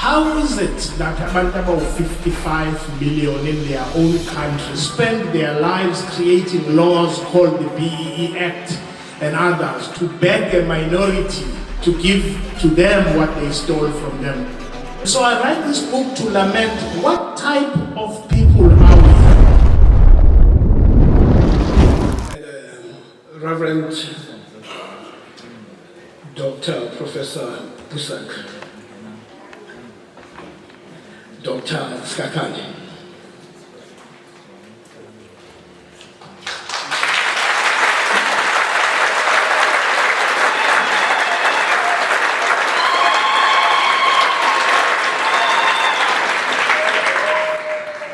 How is it that about 55 million in their own country spend their lives creating laws called the BEE Act and others to beg a minority to give to them what they stole from them? So I write this book to lament what type of people are we? Reverend Dr. Professor Boesak, Dr. Sikhakhane.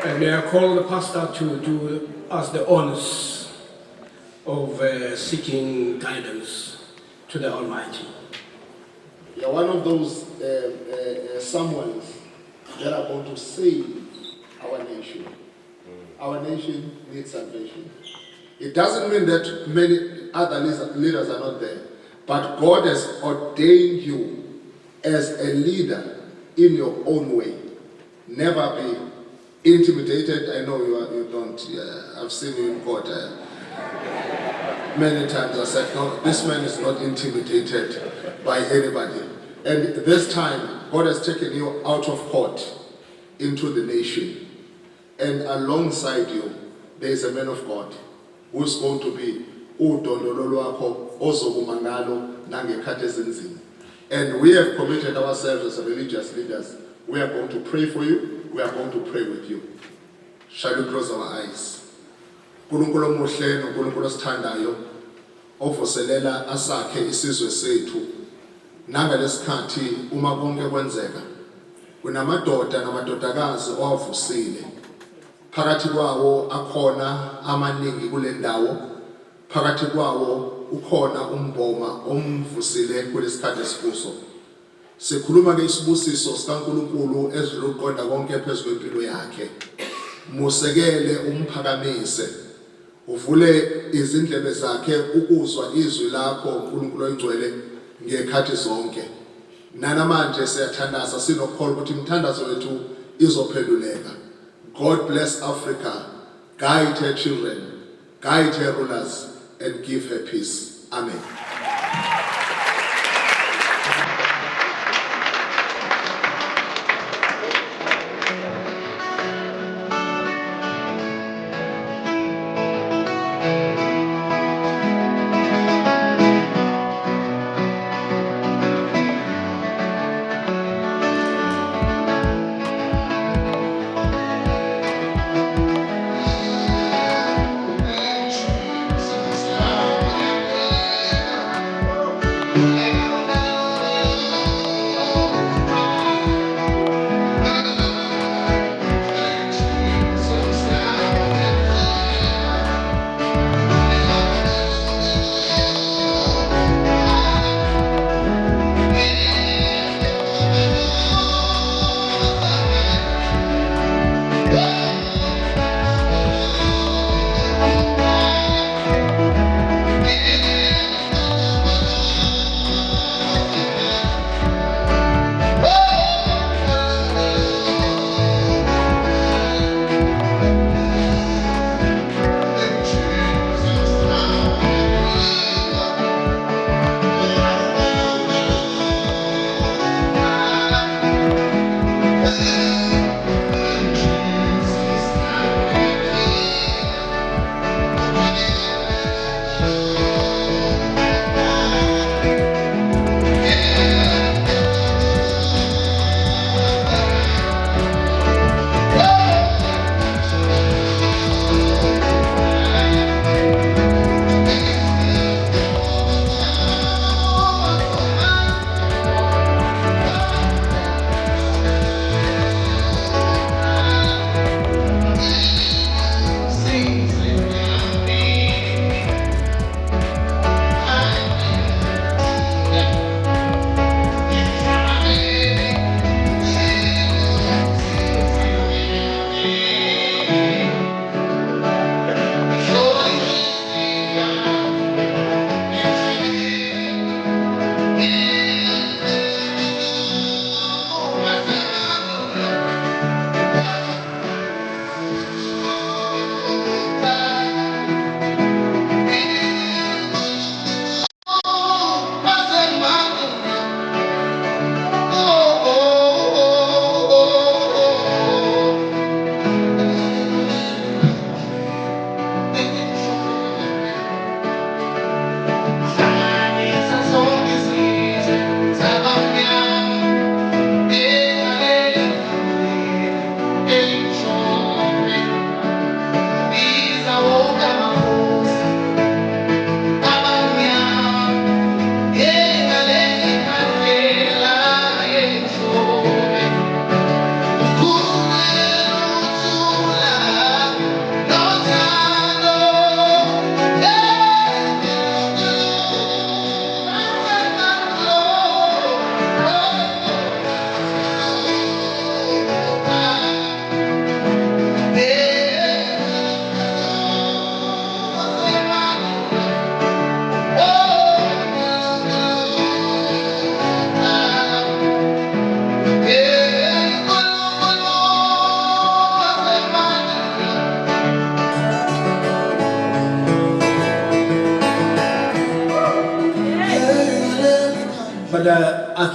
And may I call the pastor to do us the honors of seeking guidance to the Almighty. You're one of those someones that are going to save our nation. Our nation needs salvation. It doesn't mean that many other leaders are not there, but God has ordained you as a leader in your own way. Never be intimidated. I know you don't. I've seen you in court many times. I said, no, this man is not intimidated by anybody. And this time, God has taken you out of court into the nation. And alongside you, there is a man of God who's going to be and we have committed ourselves as religious leaders. We are going to pray for you. We are going to pray with you. Shall we close our eyes? Nkulunkulu muhle nonkulunkulu sithandayo ovuselela asakhe isizwe sethu. Nangalesikhathi uma konke kwenzeka kunamadoda namadodakazi owavusile. Phakathi kwawo akhona amaningi kule ndawo. Phakathi kwawo ukhona umboma omvusile kulesikhathi esikuso. Sikhuluma ke isibusiso sikaNkulunkulu eziluqonda konke phezulu kwempilo yakhe. Musekele umphakamise. Uvule izindlebe zakhe ukuzwa izwi lakho uNkulunkulu oyingcwele ngekhathi zonke. Nanamanje siyathandaza sinokholwa ukuthi imithandazo yethu izophenduleka. God bless Africa. Guide her children. Guide her rulers and give her peace. Amen.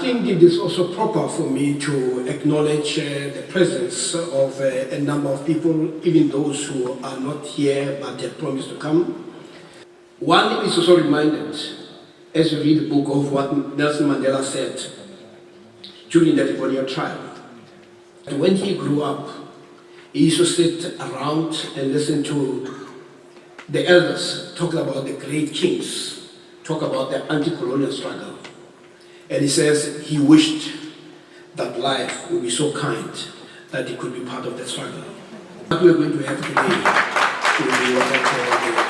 think it is also proper for me to acknowledge the presence of a number of people, even those who are not here but have promised to come. One is also reminded, as you read the book, of what Nelson Mandela said during the Liberation trial. When he grew up, he used to sit around and listen to the elders talk about the great kings, talk about the anti-colonial struggle. And he says he wished that life would be so kind that he could be part of the struggle. What we are going to have today will be what I call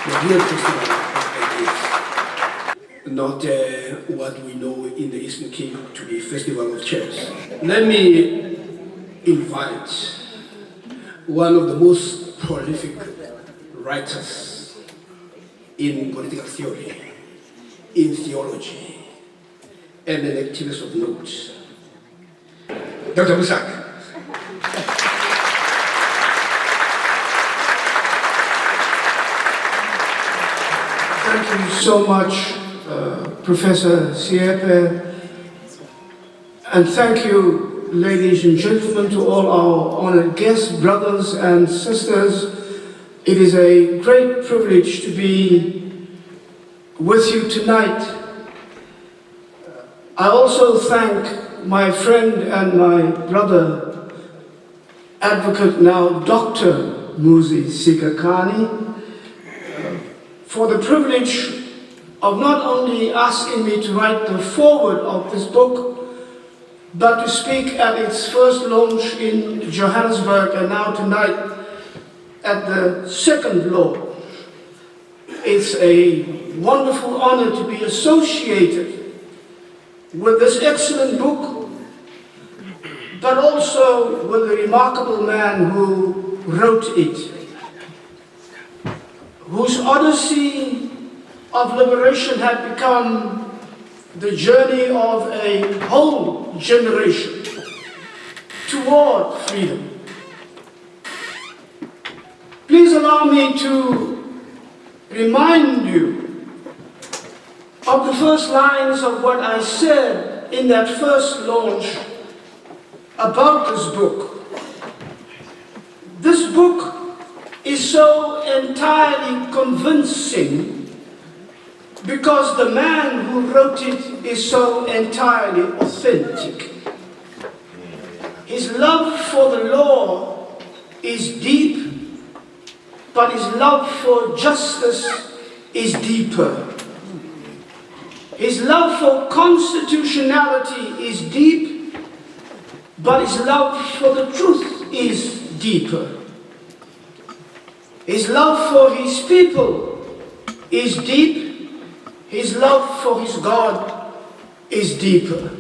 the real festival of ideas, not what we know in the Eastern Cape to be Festival of Chairs. Let me invite one of the most prolific writers in political theory, in theology, and an activist of note, Dr. Boesak. Thank you so much, Professor Siepe, and thank you, ladies and gentlemen, to all our honored guests, brothers and sisters. It is a great privilege to be with you tonight. I also thank my friend and my brother, advocate now, Dr. Muzi Sikhakhane, for the privilege of not only asking me to write the foreword of this book, but to speak at its first launch in Johannesburg, and now tonight at the second launch. It's a wonderful honor to be associated with this excellent book, but also with the remarkable man who wrote it, whose Odyssey of Liberation had become the journey of a whole generation toward freedom. Please allow me to remind you of the first lines of what I said in that first launch about this book. This book is so entirely convincing because the man who wrote it is so entirely authentic. His love for the law is deep, but his love for justice is deeper. His love for constitutionality is deep, but his love for the truth is deeper. His love for his people is deep. His love for his God is deeper.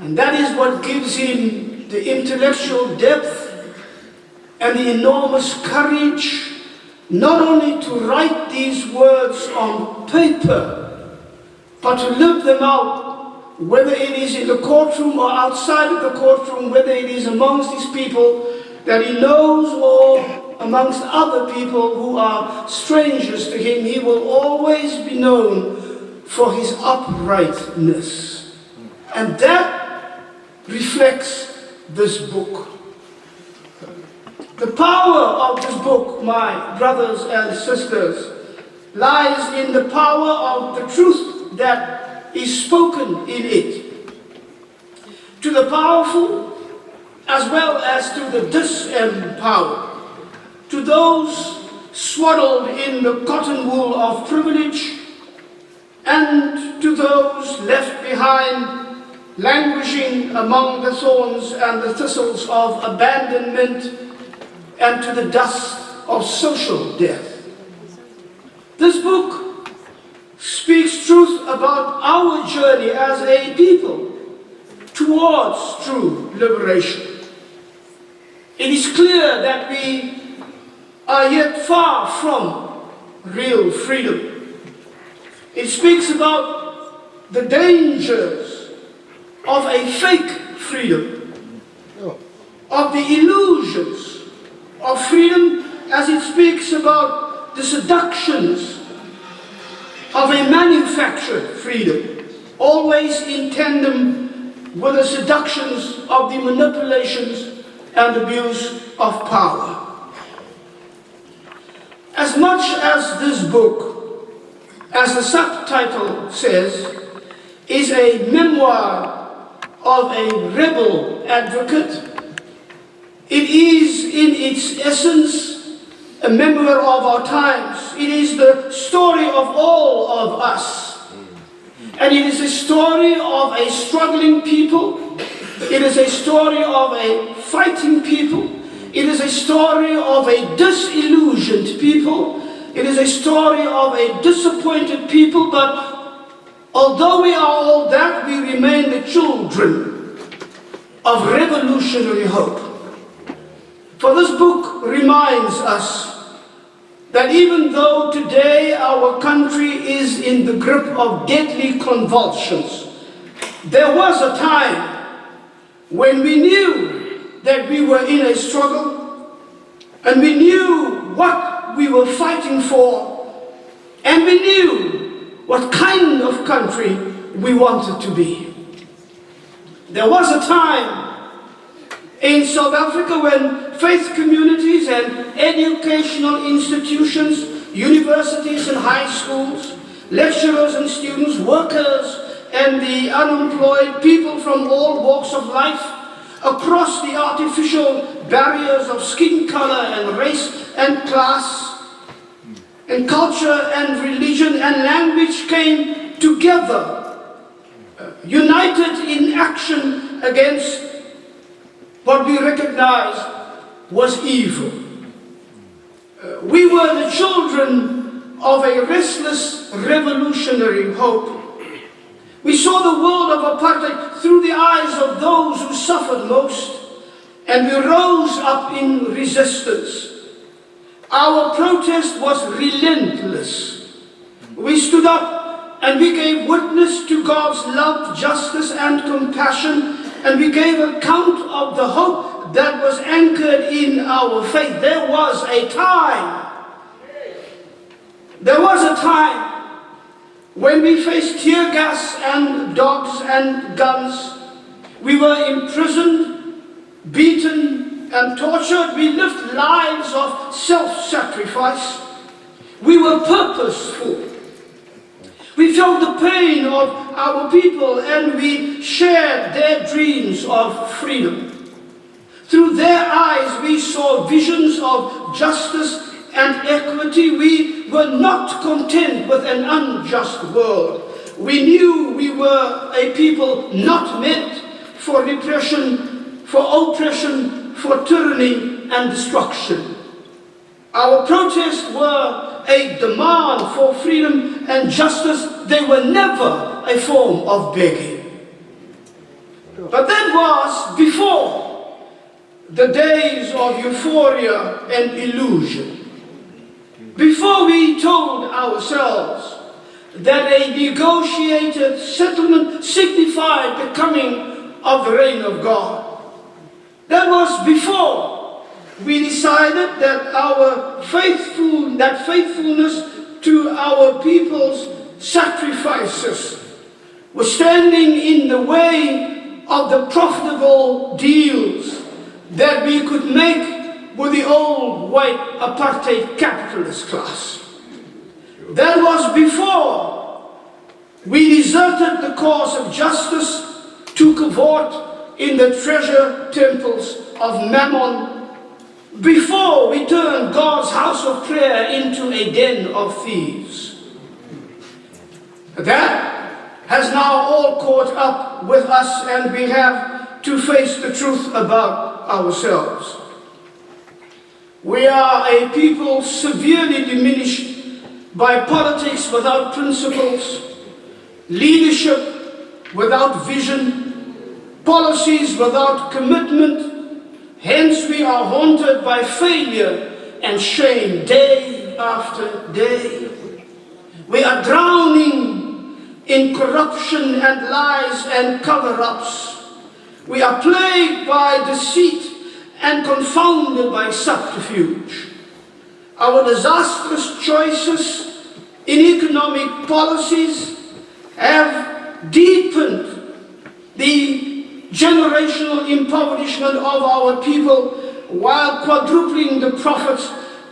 And that is what gives him the intellectual depth and the enormous courage not only to write these words on paper, but to live them out, whether it is in the courtroom or outside of the courtroom, whether it is amongst these people that he knows or amongst other people who are strangers to him. He will always be known for his uprightness. And that reflects this book. The power of this book, my brothers and sisters, lies in the power of the truth that is spoken in it. To the powerful as well as to the disempowered, to those swaddled in the cotton wool of privilege, and to those left behind, languishing among the thorns and the thistles of abandonment, and to the dust of social death. This book speaks truth about our journey as a people towards true liberation. It is clear that we are yet far from real freedom. It speaks about the dangers of a fake freedom, of the illusions of freedom, as it speaks about the seductions of a manufactured freedom, always in tandem with the seductions of the manipulations and abuse of power. As much as this book, as the subtitle says, is a memoir of a rebel advocate, it is in its essence a memoir of our times. It is the story of all of us. And it is a story of a struggling people. It is a story of a fighting people. It is a story of a disillusioned people. It is a story of a disappointed people, but although we are all that, we remain the children of revolutionary hope. For this book reminds us that even though today our country is in the grip of deadly convulsions, there was a time when we knew that we were in a struggle, and we knew what we were fighting for, and we knew what kind of country we wanted to be. There was a time in South Africa when faith communities and educational institutions, universities and high schools, lecturers and students, workers and the unemployed, people from all walks of life, across the artificial barriers of skin color and race and class and culture and religion and language came together, united in action against what we recognized was evil. We were the children of a restless revolutionary hope. We saw the world of apartheid through the eyes of those who suffered most, and we rose up in resistance. Our protest was relentless. We stood up and we gave witness to God's love, justice and compassion, and we gave account of the hope that was anchored in our faith. There was a time when we faced tear gas and dogs and guns. We were imprisoned, beaten and tortured. We lived lives of self-sacrifice. We were purposeful. We felt the pain of our people and we shared their dreams of freedom. Through their eyes we saw visions of justice and equity. We were not content with an unjust world. We knew we were a people not meant for repression, for oppression, for tyranny and destruction. Our protests were a demand for freedom and justice. They were never a form of begging. But that was before the days of euphoria and illusion. Before we told ourselves that a negotiated settlement signified the coming of the reign of God. That was before we decided that faithfulness to our people's sacrifices was standing in the way of the profitable deals that we could make with the old white apartheid capitalist class. That was before we deserted the cause of justice to cavort in the treasure temples of Mammon, before we turned God's house of prayer into a den of thieves. That has now all caught up with us, and we have to face the truth about ourselves. We are a people severely diminished by politics without principles, leadership without vision, policies without commitment. Hence we are haunted by failure and shame day after day. We are drowning in corruption and lies and cover-ups. We are plagued by deceit and confounded by subterfuge. Our disastrous choices in economic policies have deepened the generational impoverishment of our people, while quadrupling the profits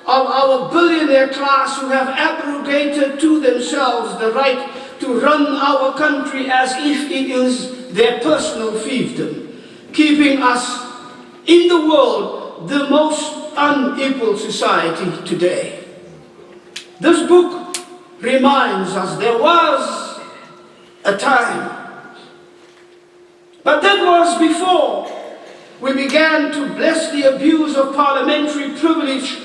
of our billionaire class who have abrogated to themselves the right to run our country as if it is their personal fiefdom, keeping us in the world the most unequal society today. This book reminds us there was a time, but that was before we began to bless the abuse of parliamentary privilege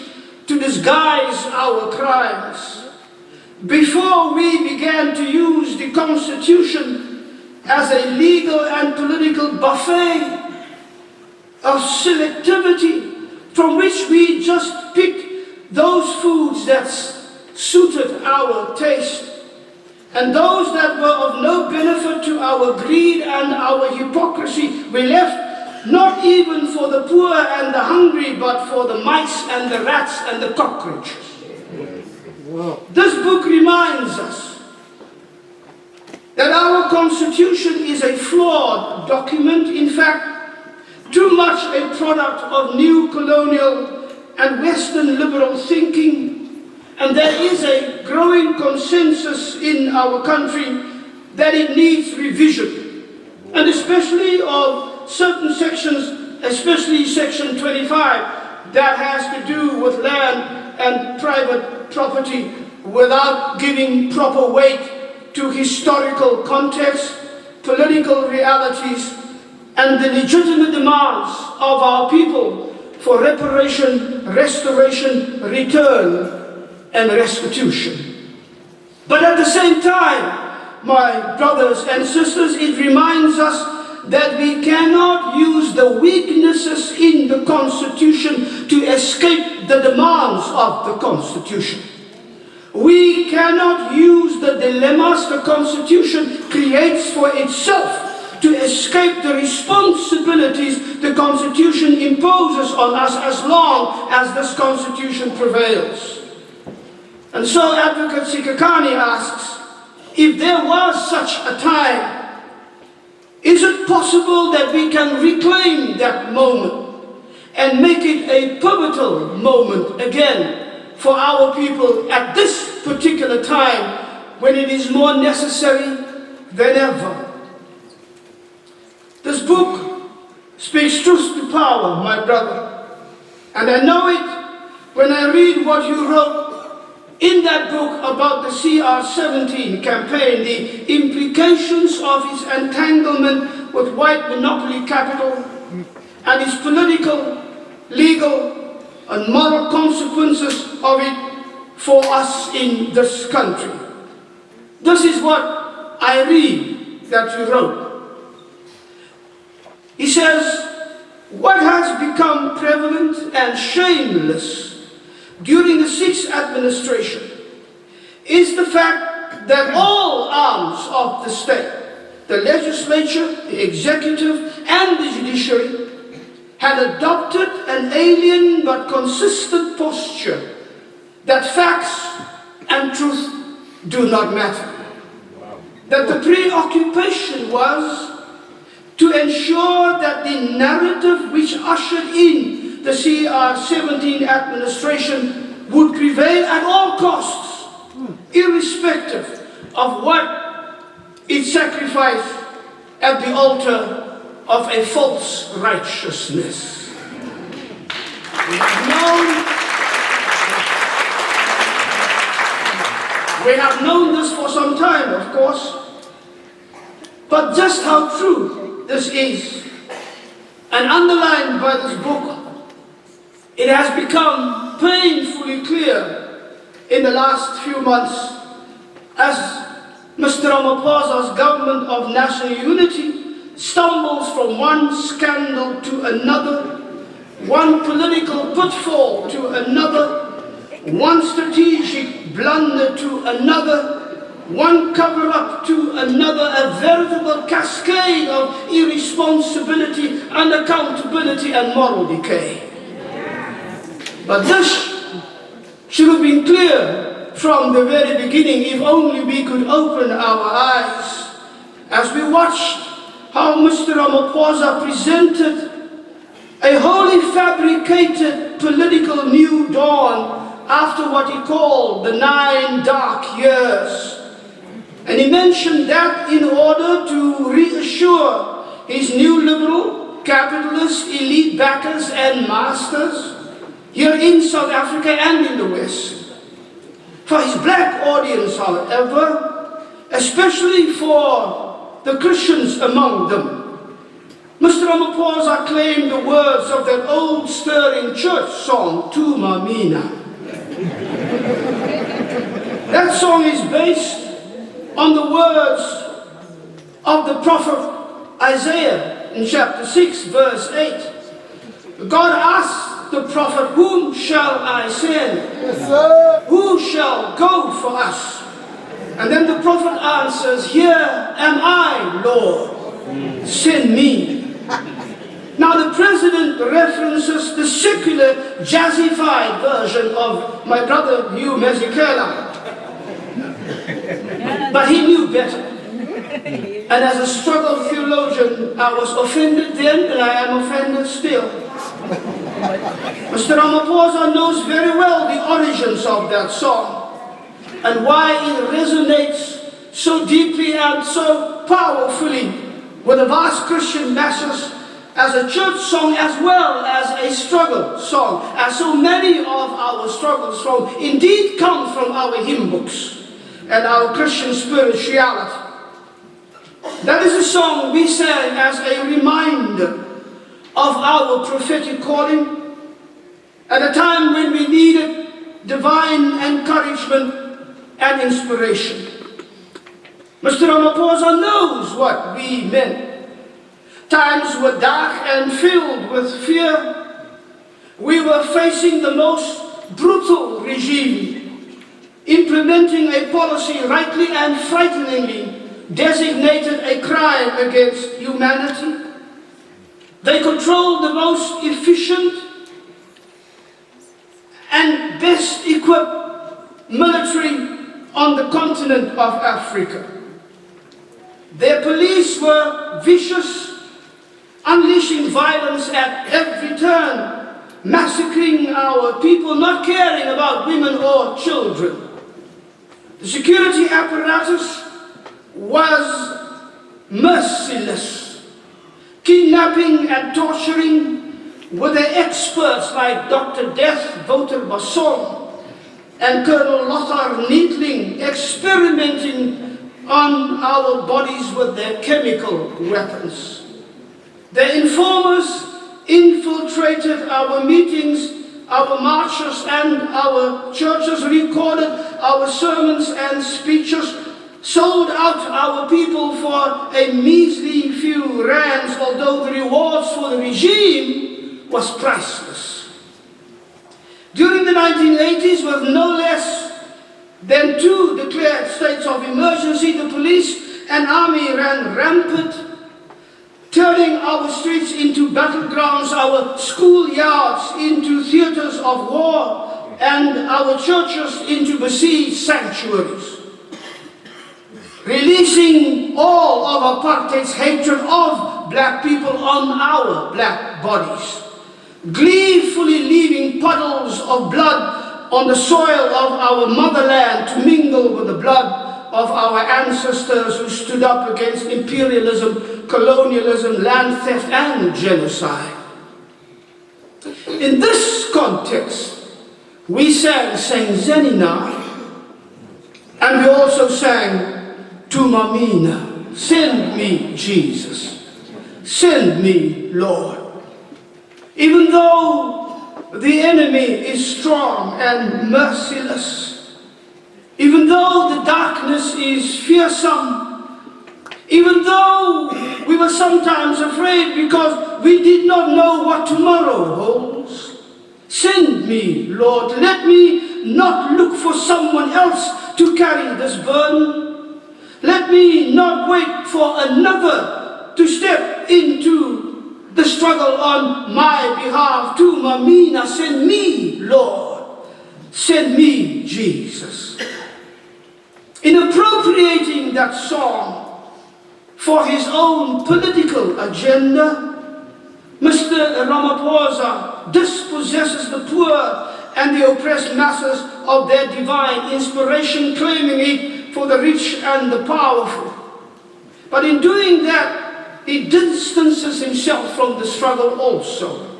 to disguise our crimes, before we began to use the Constitution as a legal and political buffet of selectivity from which we just picked those foods that suited our taste, and those that were of no benefit to our greed and our hypocrisy we left not even for the poor and the hungry, but for the mice and the rats and the cockroaches. This book reminds us that our Constitution is a flawed document, in fact, too much a product of new colonial and Western liberal thinking, and there is a growing consensus in our country that it needs revision, and especially of certain sections, especially Section 25, that has to do with land and private property, without giving proper weight to historical context, political realities, and the legitimate demands of our people for reparation, restoration, return, and restitution. But at the same time, my brothers and sisters, it reminds us that we cannot use the weaknesses in the Constitution to escape the demands of the Constitution. We cannot use the dilemmas the Constitution creates for itself to escape the responsibilities the Constitution imposes on us as long as this Constitution prevails. And so Advocate Sikhakhane asks, if there was such a time, is it possible that we can reclaim that moment and make it a pivotal moment again for our people at this particular time when it is more necessary than ever? This book speaks truth to power, my brother, and I know it when I read what you wrote in that book about the CR17 campaign, the implications of its entanglement with white monopoly capital and its political, legal, and moral consequences of it for us in this country. This is what I read that you wrote. He says, what has become prevalent and shameless during the Sixth administration is the fact that all arms of the state, the legislature, the executive, and the judiciary, had adopted an alien but consistent posture that facts and truth do not matter. That the preoccupation was to ensure that the narrative which ushered in the CR17 administration would prevail at all costs, irrespective of what it sacrificed at the altar of a false righteousness. We have known this for some time, of course, but just how true this is, and underlined by this book, it has become painfully clear in the last few months as Mr. Ramaphosa's government of national unity stumbles from one scandal to another, one political pitfall to another, one strategic blunder to another, one cover-up to another, a veritable cascade of irresponsibility, unaccountability, and moral decay. But this should have been clear from the very beginning if only we could open our eyes as we watched how Mr. Ramaphosa presented a wholly fabricated political new dawn after what he called the 9 dark years. And he mentioned that in order to reassure his new liberal, capitalist, elite backers and masters here in South Africa and in the West. For his black audience, however, especially for the Christians among them, Mr. Ramaphosa claimed the words of that old stirring church song, Tuma Mina. That song is based on the words of the prophet Isaiah in chapter 6, verse 8. God asked the prophet, whom shall I send? Yes, who shall go for us? And then the prophet answers, here am I, Lord, send me. Now the president references the secular, jazzified version of my brother Hugh Mezikela. But he knew better. And as a struggle theologian, I was offended then and I am offended still. Mr. Ramaphosa knows very well the origins of that song and why it resonates so deeply and so powerfully with the vast Christian masses as a church song as well as a struggle song, as so many of our struggle songs indeed come from our hymn books and our Christian spirituality. That is a song we sang as a reminder of our prophetic calling at a time when we needed divine encouragement and inspiration. Mr. Ramaphosa knows what we meant. Times were dark and filled with fear. We were facing the most brutal regime, implementing a policy rightly and frighteningly designated a crime against humanity. They controlled the most efficient and best equipped military on the continent of Africa. Their police were vicious, unleashing violence at every turn, massacring our people, not caring about women or children. The security apparatus was merciless, kidnapping and torturing with the experts like Dr. Death Voter Basson and Colonel Lothar Neatling experimenting on our bodies with their chemical weapons. The informers infiltrated our meetings, our marches and our churches, recorded our sermons and speeches, sold out our people for a measly few rands, although the rewards for the regime was priceless. During the 1980s, with no less than 2 declared states of emergency, the police and army ran rampant, turning our streets into battlegrounds, our schoolyards into theaters of war, and our churches into besieged sanctuaries. Releasing all of apartheid's hatred of black people on our black bodies, gleefully leaving puddles of blood on the soil of our motherland to mingle with the blood of our ancestors who stood up against imperialism, colonialism, land theft, and genocide. In this context, we sang Zenina, and we also sang Tuma Mina, send me, Jesus, send me, Lord. Even though the enemy is strong and merciless, even though the darkness is fearsome, even though we were sometimes afraid because we did not know what tomorrow holds, send me, Lord. Let me not look for someone else to carry this burden. Let me not wait for another to step into the struggle on my behalf. Tuma Mina, send me, Lord. Send me, Jesus. In appropriating that song for his own political agenda, Mr. Ramaphosa dispossesses the poor and the oppressed masses of their divine inspiration, claiming it for the rich and the powerful. But in doing that, he distances himself from the struggle also.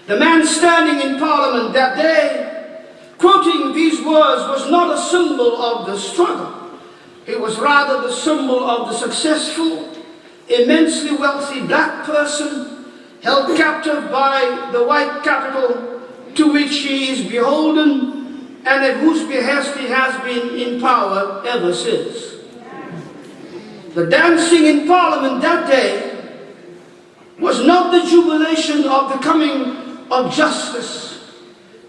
The man standing in Parliament that day, quoting these words, was not a symbol of the struggle. It was rather the symbol of the successful, immensely wealthy black person held captive by the white capital to which he is beholden and at whose behest he has been in power ever since. The dancing in Parliament that day was not the jubilation of the coming of justice.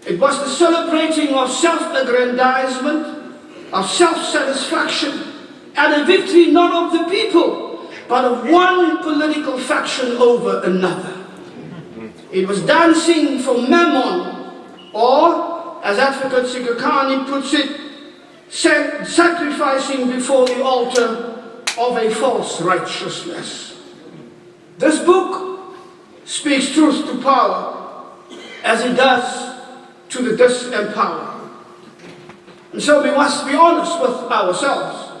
It was the celebrating of self-aggrandizement, of self-satisfaction, and a victory not of the people, but of one political faction over another. It was dancing for mammon, or, as Advocate Sikhakhane puts it, sacrificing before the altar of a false righteousness. This book speaks truth to power as it does to the disempowered. And so we must be honest with ourselves.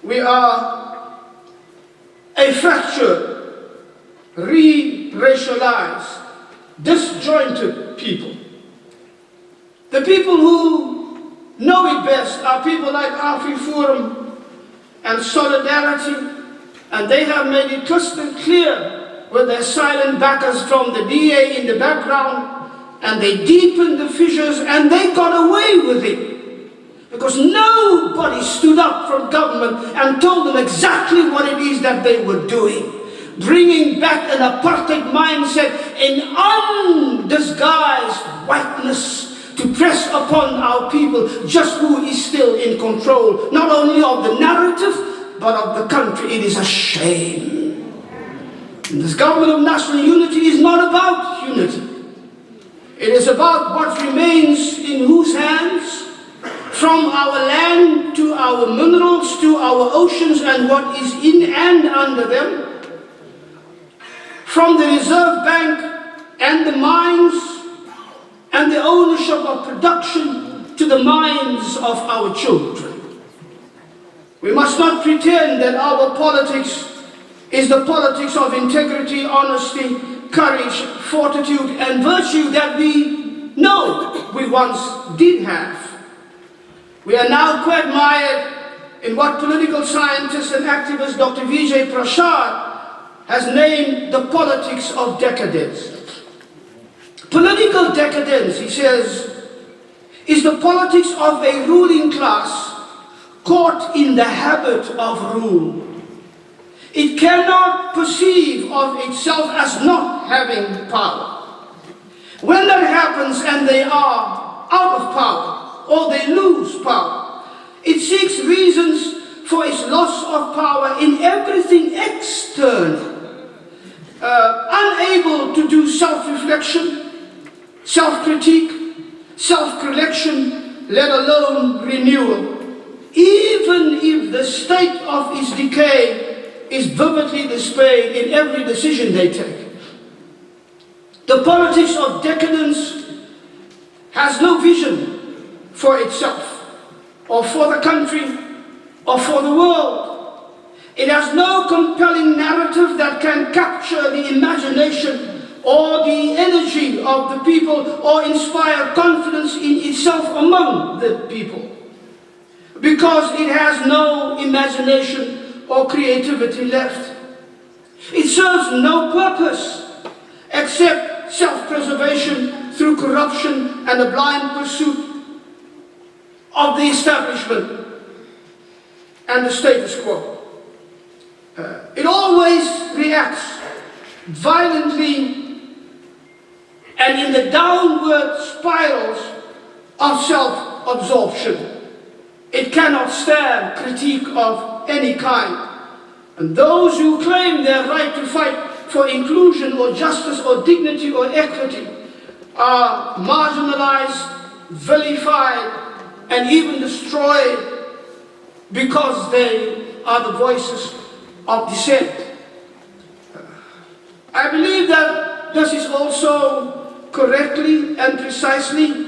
We are a fractured, re-racialized, disjointed people. The people who know it best are people like Afriforum and Solidarity, and they have made it crystal clear with their silent backers from the DA in the background, and they deepened the fissures and they got away with it because nobody stood up from government and told them exactly what it is that they were doing, bringing back an apartheid mindset in undisguised whiteness to press upon our people just who is still in control, not only of the narrative, but of the country. It is a shame. And this government of national unity is not about unity. It is about what remains in whose hands, from our land to our minerals to our oceans and what is in and under them, from the Reserve Bank and the mines and the ownership of production to the minds of our children. We must not pretend that our politics is the politics of integrity, honesty, courage, fortitude, and virtue that we know we once did have. We are now quite mired in what political scientist and activist Dr. Vijay Prashad has named the politics of decadence. Political decadence, he says, is the politics of a ruling class caught in the habit of rule. It cannot perceive of itself as not having power. When that happens and they are out of power or they lose power, it seeks reasons for its loss of power in everything external, unable to do self-reflection, self-critique, self-correction, let alone renewal, even if the state of its decay is vividly displayed in every decision they take. The politics of decadence has no vision for itself, or for the country, or for the world. It has no compelling narrative that can capture the imagination or the energy of the people, or inspire confidence in itself among the people, because it has no imagination or creativity left. It serves no purpose except self-preservation through corruption and a blind pursuit of the establishment and the status quo. It always reacts violently and in the downward spirals of self-absorption. It cannot stand critique of any kind. And those who claim their right to fight for inclusion or justice or dignity or equity are marginalized, vilified, and even destroyed because they are the voices of descent. I believe that this is also correctly and precisely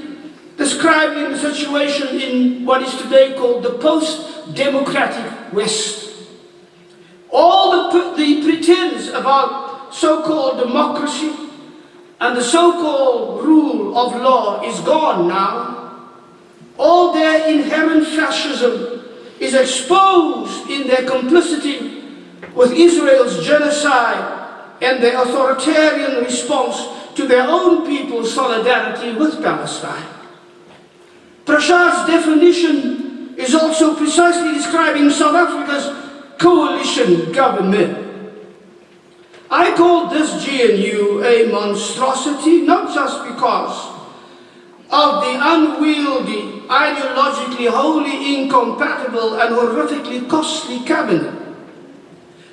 describing the situation in what is today called the post-democratic West. All the pretense about so-called democracy and the so-called rule of law is gone now. All their inherent fascism is exposed in their complicity with Israel's genocide and their authoritarian response to their own people's solidarity with Palestine. Prashad's definition is also precisely describing South Africa's coalition government. I call this GNU a monstrosity, not just because of the unwieldy, ideologically wholly incompatible and horrifically costly cabinet,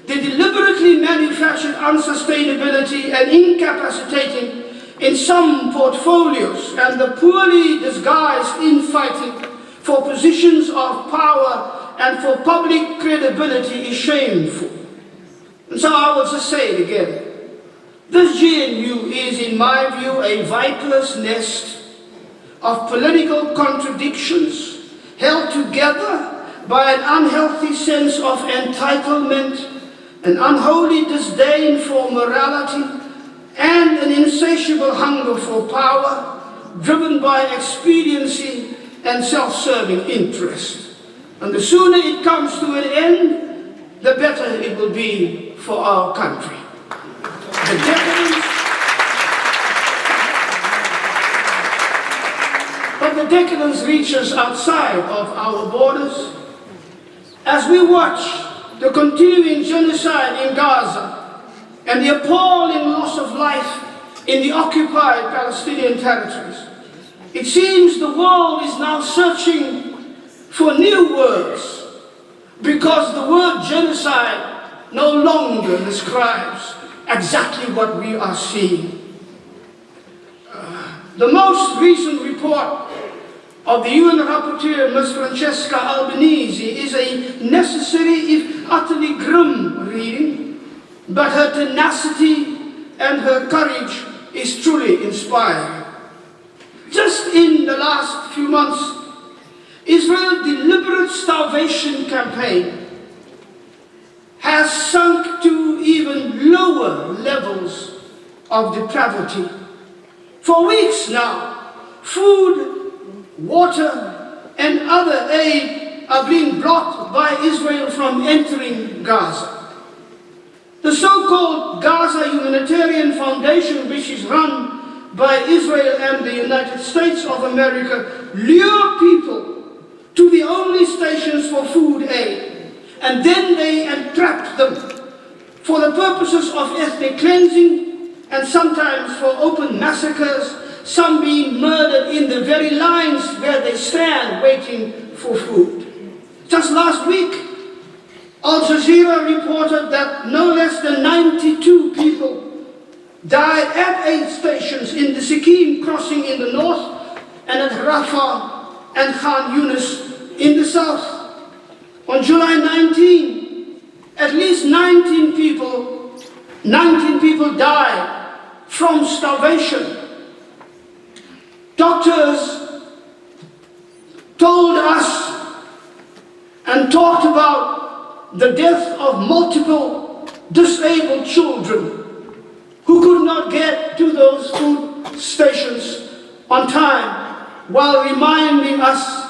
the deliberately manufactured unsustainability and incapacitating in some portfolios, and the poorly disguised infighting for positions of power and for public credibility is shameful. And so I will just say it again. This GNU is, in my view, a viper's nest of political contradictions held together by an unhealthy sense of entitlement, an unholy disdain for morality, and an insatiable hunger for power, driven by expediency and self-serving interest. And the sooner it comes to an end, the better it will be for our country. But the decadence reaches outside of our borders. As we watch the continuing genocide in Gaza and the appalling loss of life in the occupied Palestinian territories, it seems the world is now searching for new words, because the word genocide no longer describes exactly what we are seeing. The most recent report of the UN rapporteur, Ms. Francesca Albanese, is a necessary, if utterly grim, reading, but her tenacity and her courage is truly inspiring. Just in the last few months, Israel's deliberate starvation campaign has sunk to even lower levels of depravity. For weeks now, food, water, and other aid are being blocked by Israel from entering Gaza. The so-called Gaza Humanitarian Foundation, which is run by Israel and the United States of America, lure people to the only stations for food aid, and then they entrap them for the purposes of ethnic cleansing and sometimes for open massacres, some being murdered in the very lines where they stand waiting for food. Just last week, Al Jazeera reported that no less than 92 people died at aid stations in the Sikkim crossing in the north and at Rafah and Khan Yunis in the south. On July 19, at least 19 people died from starvation. Doctors told us and talked about the death of multiple disabled children who could not get to those food stations on time, while reminding us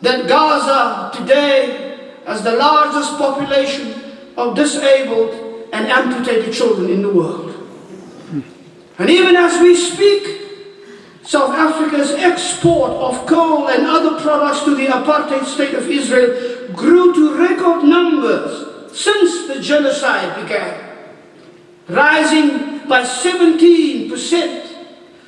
that Gaza today has the largest population of disabled and amputated children in the world. And even as we speak, South Africa's export of coal and other products to the apartheid state of Israel grew to record numbers since the genocide began, rising by 17%,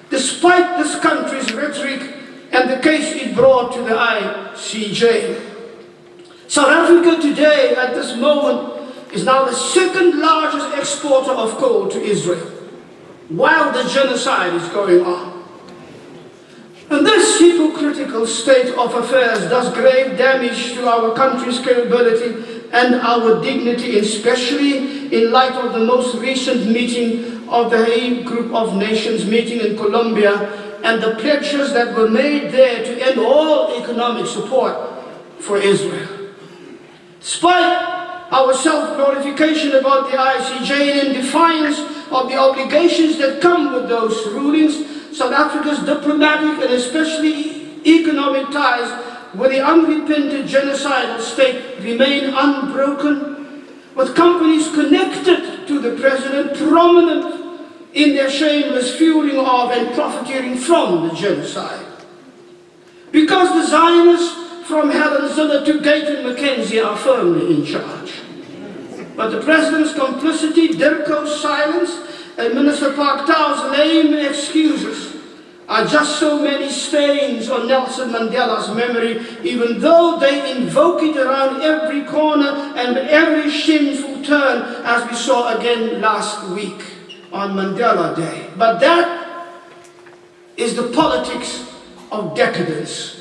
despite this country's rhetoric and the case it brought to the ICJ. South Africa today, at this moment, is now the second largest exporter of coal to Israel, while the genocide is going on. And this hypocritical state of affairs does grave damage to our country's credibility and our dignity, especially in light of the most recent meeting of the Hague Group of Nations meeting in Colombia and the pledges that were made there to end all economic support for Israel. Despite our self-glorification about the ICJ and in defiance of the obligations that come with those rulings, South Africa's diplomatic and especially economic ties with the unrepented genocidal state remain unbroken, with companies connected to the president prominent in their shameless fueling of and profiteering from the genocide. Because the Zionists from Helen Ziller to Gayton McKenzie are firmly in charge. But the president's complicity, Dirko's silence, and Minister Park Tau's lame excuses are just so many stains on Nelson Mandela's memory, even though they invoke it around every corner and every shameful turn, as we saw again last week on Mandela Day. But that is the politics of decadence.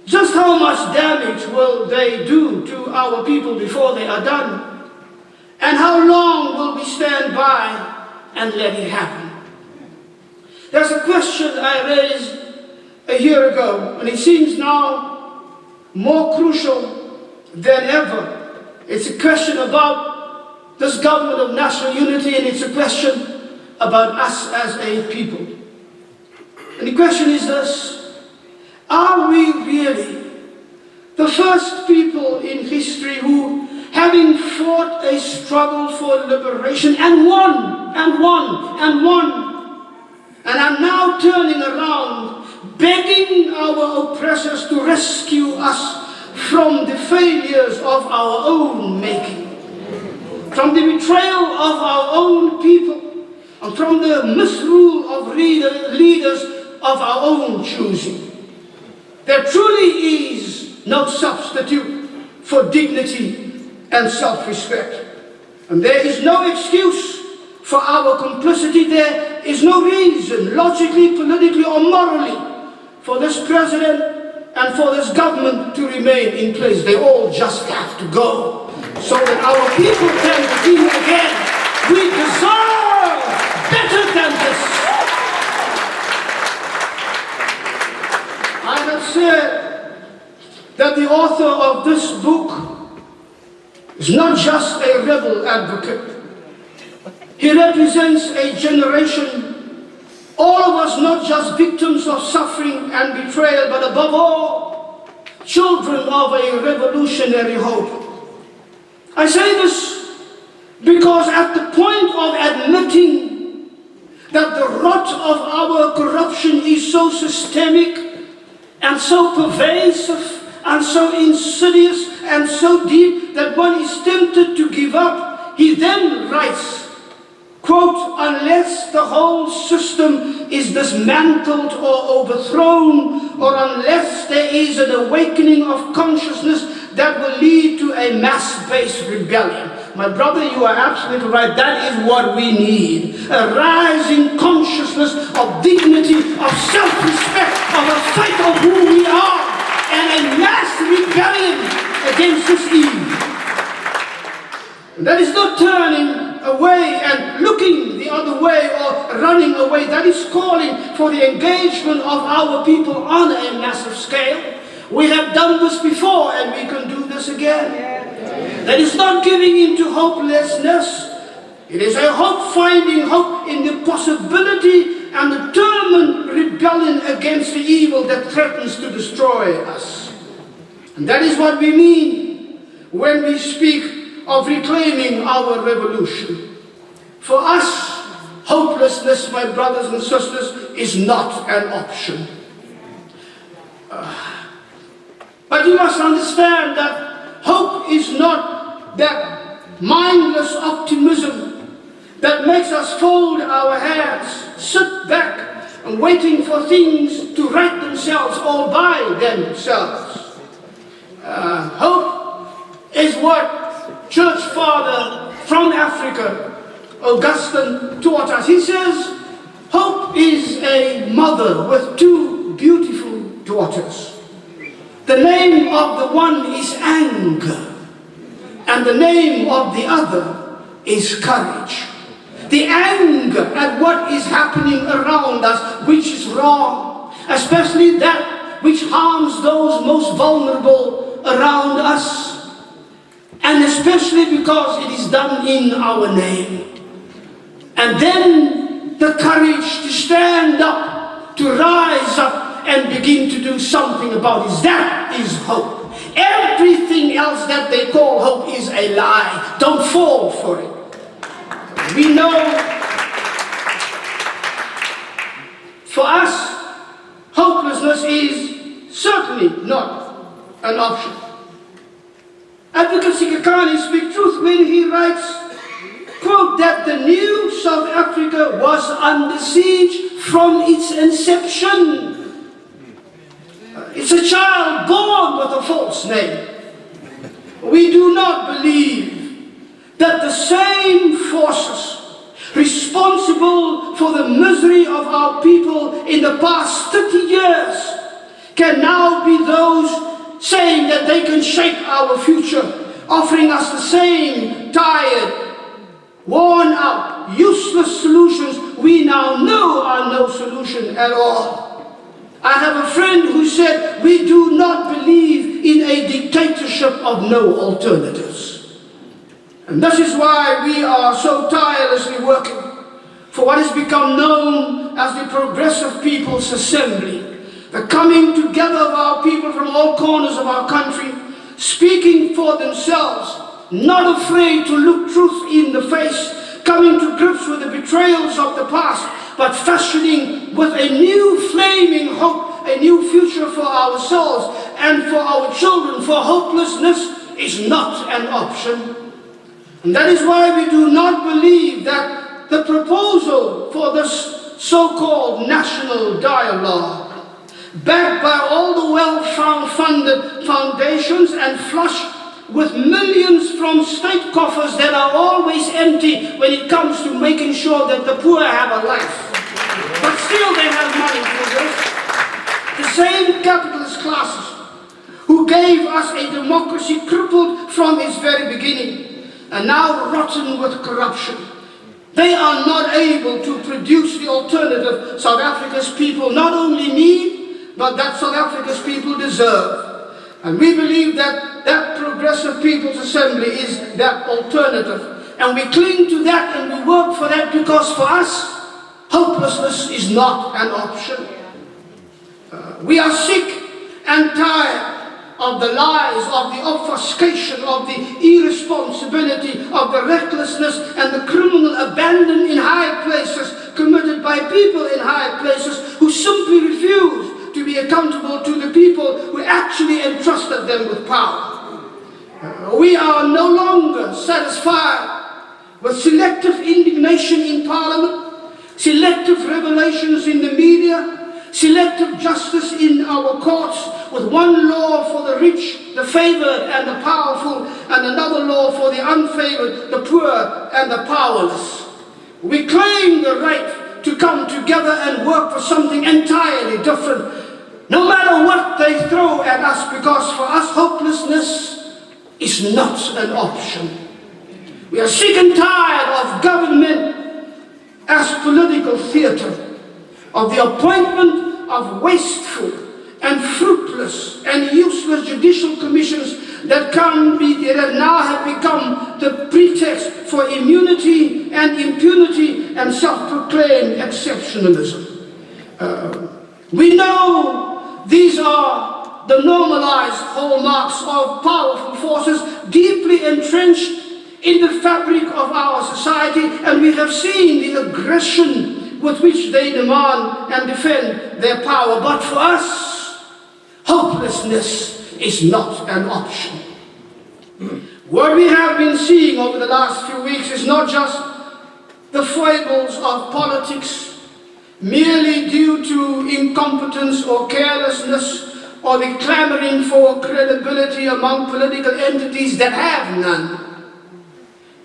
Just how much damage will they do to our people before they are done? And how long will we stand by and let it happen? There's a question I raised a year ago, and it seems now more crucial than ever. It's a question about this government of national unity, and it's a question about us as a people. And the question is this: are we really the first people in history who, having fought a struggle for liberation and won, and are now turning around, begging our oppressors to rescue us from the failures of our own making, from the betrayal of our own people, and from the misrule of leaders of our own choosing? There truly is no substitute for dignity and self-respect. And there is no excuse for our complicity. There is no reason, logically, politically, or morally, for this president and for this government to remain in place. They all just have to go, so that our people can begin again. We deserve better than this. I have said that the author of this book is not just a rebel advocate. He represents a generation, all of us not just victims of suffering and betrayal, but above all, children of a revolutionary hope. I say this because at the point of admitting that the rot of our corruption is so systemic and so pervasive and so insidious and so deep that one is tempted to give up, he then writes, quote, "Unless the whole system is dismantled or overthrown, or unless there is an awakening of consciousness that will lead to a mass-based rebellion." My brother, you are absolutely right. That is what we need. A rising consciousness of dignity, of self-respect, of a fight of who we are, and a mass rebellion against this evil. And that is not turning away and looking the other way or running away. That is calling for the engagement of our people on a massive scale. We have done this before and we can do this again. That is not giving into hopelessness. It is a hope, finding hope in the possibility and determined rebellion against the evil that threatens to destroy us. And that is what we mean when we speak of reclaiming our revolution. For us, hopelessness, my brothers and sisters, is not an option. But you must understand that hope is not that mindless optimism that makes us fold our hands, sit back, and waiting for things to right themselves all by themselves. Hope is what Church Father from Africa, Augustine, taught us. He says, hope is a mother with two beautiful daughters. The name of the one is anger, and the name of the other is courage. The anger at what is happening around us, which is wrong, especially that which harms those most vulnerable around us, and especially because it is done in our name. And then the courage to stand up, to rise up and begin to do something about it. That is hope. Everything else that they call hope is a lie. Don't fall for it. We know, for us, hopelessness is certainly not an option. Dr. Sikhakhane speaks truth when he writes, quote, that the new South Africa was under siege from its inception. It's a child born with a false name. We do not believe that the same forces responsible for the misery of our people in the past 30 years can now be those saying that they can shape our future, offering us the same tired, worn out, useless solutions we now know are no solution at all. I have a friend who said, we do not believe in a dictatorship of no alternatives. And this is why we are so tirelessly working for what has become known as the Progressive People's Assembly, the coming together of our people from all corners of our country, speaking for themselves, not afraid to look truth in the face, coming to grips with the betrayals of the past, but fashioning with a new flaming hope, a new future for ourselves and for our children, for hopelessness is not an option. And that is why we do not believe that the proposal for this so-called national dialogue, backed by all the well-funded foundations and flushed with millions from state coffers that are always empty when it comes to making sure that the poor have a life. But still they have money for this. The same capitalist classes who gave us a democracy crippled from its very beginning and now rotten with corruption. They are not able to produce the alternative South Africa's people not only need, but that South Africa's people deserve. And we believe that that Progressive People's Assembly is that alternative. And we cling to that and we work for that because for us, hopelessness is not an option. We are sick and tired of the lies, of the obfuscation, of the irresponsibility, of the recklessness and the criminal abandon in high places committed by people in high places who simply refuse to be accountable to the people who actually entrusted them with power. We are no longer satisfied with selective indignation in Parliament, selective revelations in the media, selective justice in our courts, with one law for the rich, the favored and the powerful, and another law for the unfavored, the poor and the powerless. We claim the right to come together and work for something entirely different, no matter what they throw at us, because for us hopelessness is not an option. We are sick and tired of government as political theatre, of the appointment of wasteful and fruitless and useless judicial commissions that now have become the pretext for immunity and impunity and self-proclaimed exceptionalism. We know these are the normalized hallmarks of powerful forces deeply entrenched in the fabric of our society, and we have seen the aggression with which they demand and defend their power. But for us, hopelessness is not an option. What we have been seeing over the last few weeks is not just the foibles of politics, merely due to incompetence or carelessness, or the clamoring for credibility among political entities that have none.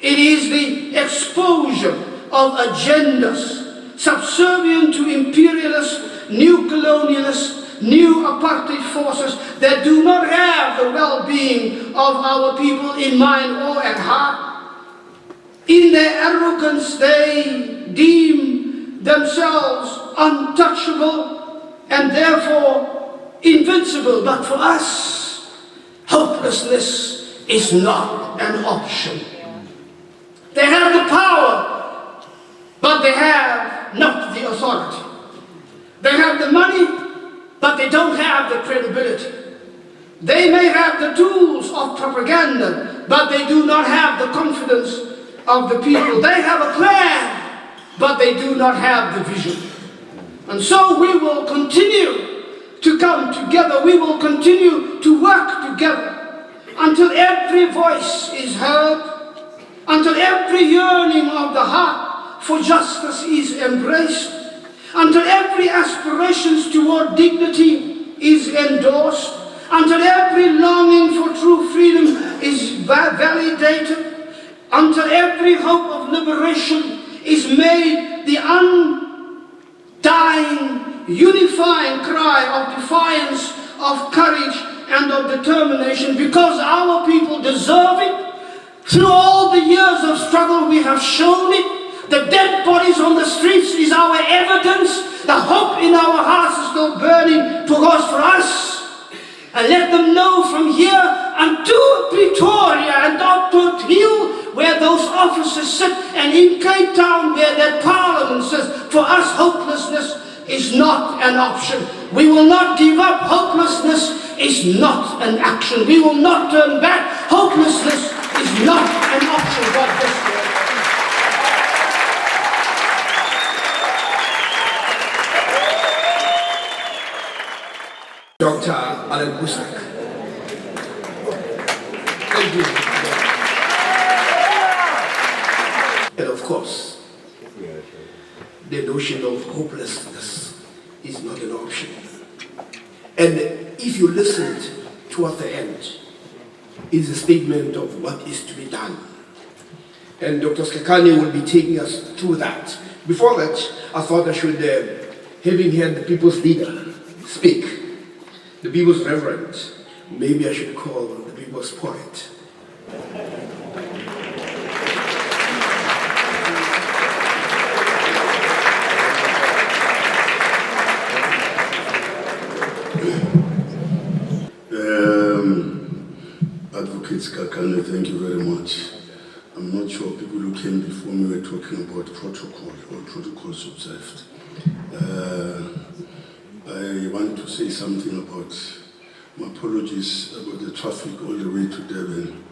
It is the exposure of agendas subservient to imperialist, new colonialist, new apartheid forces that do not have the well-being of our people in mind or at heart. In their arrogance, they deem themselves untouchable and therefore invincible. But for us, hopelessness is not an option. They have the power, but they have not the authority. They have the money, but they don't have the credibility. They may have the tools of propaganda, but they do not have the confidence of the people. They have a plan, but they do not have the vision. And so we will continue to come together. We will continue to work together until every voice is heard, until every yearning of the heart for justice is embraced, until every aspiration toward dignity is endorsed, until every longing for true freedom is validated, until every hope of liberation is made the undying, unifying cry of defiance, of courage, and of determination, because our people deserve it. Through all the years of struggle, we have shown it. The dead bodies on the streets is our evidence. The hope in our hearts is still burning because for us. And let them know from here unto Pretoria and up to Hill, where those officers sit, and in Cape Town, where that parliament says, for us hopelessness is not an option. We will not give up. Hopelessness is not an action. We will not turn back. Hopelessness is not an option. God bless you. Dr. Allan Boesak. Thank you. And of course, the notion of hopelessness is not an option. And if you listened toward the end, it's a statement of what is to be done. And Dr. Sikhakhane will be taking us through that. Before that, I thought I should, having heard the people's leader speak, the people's reverend, maybe I should call the people's poet. Advocate Sikhakhane, thank you very much. I'm not sure people who came before me were talking about protocol or protocols observed. I want to say something about my apologies about the traffic all the way to Durban.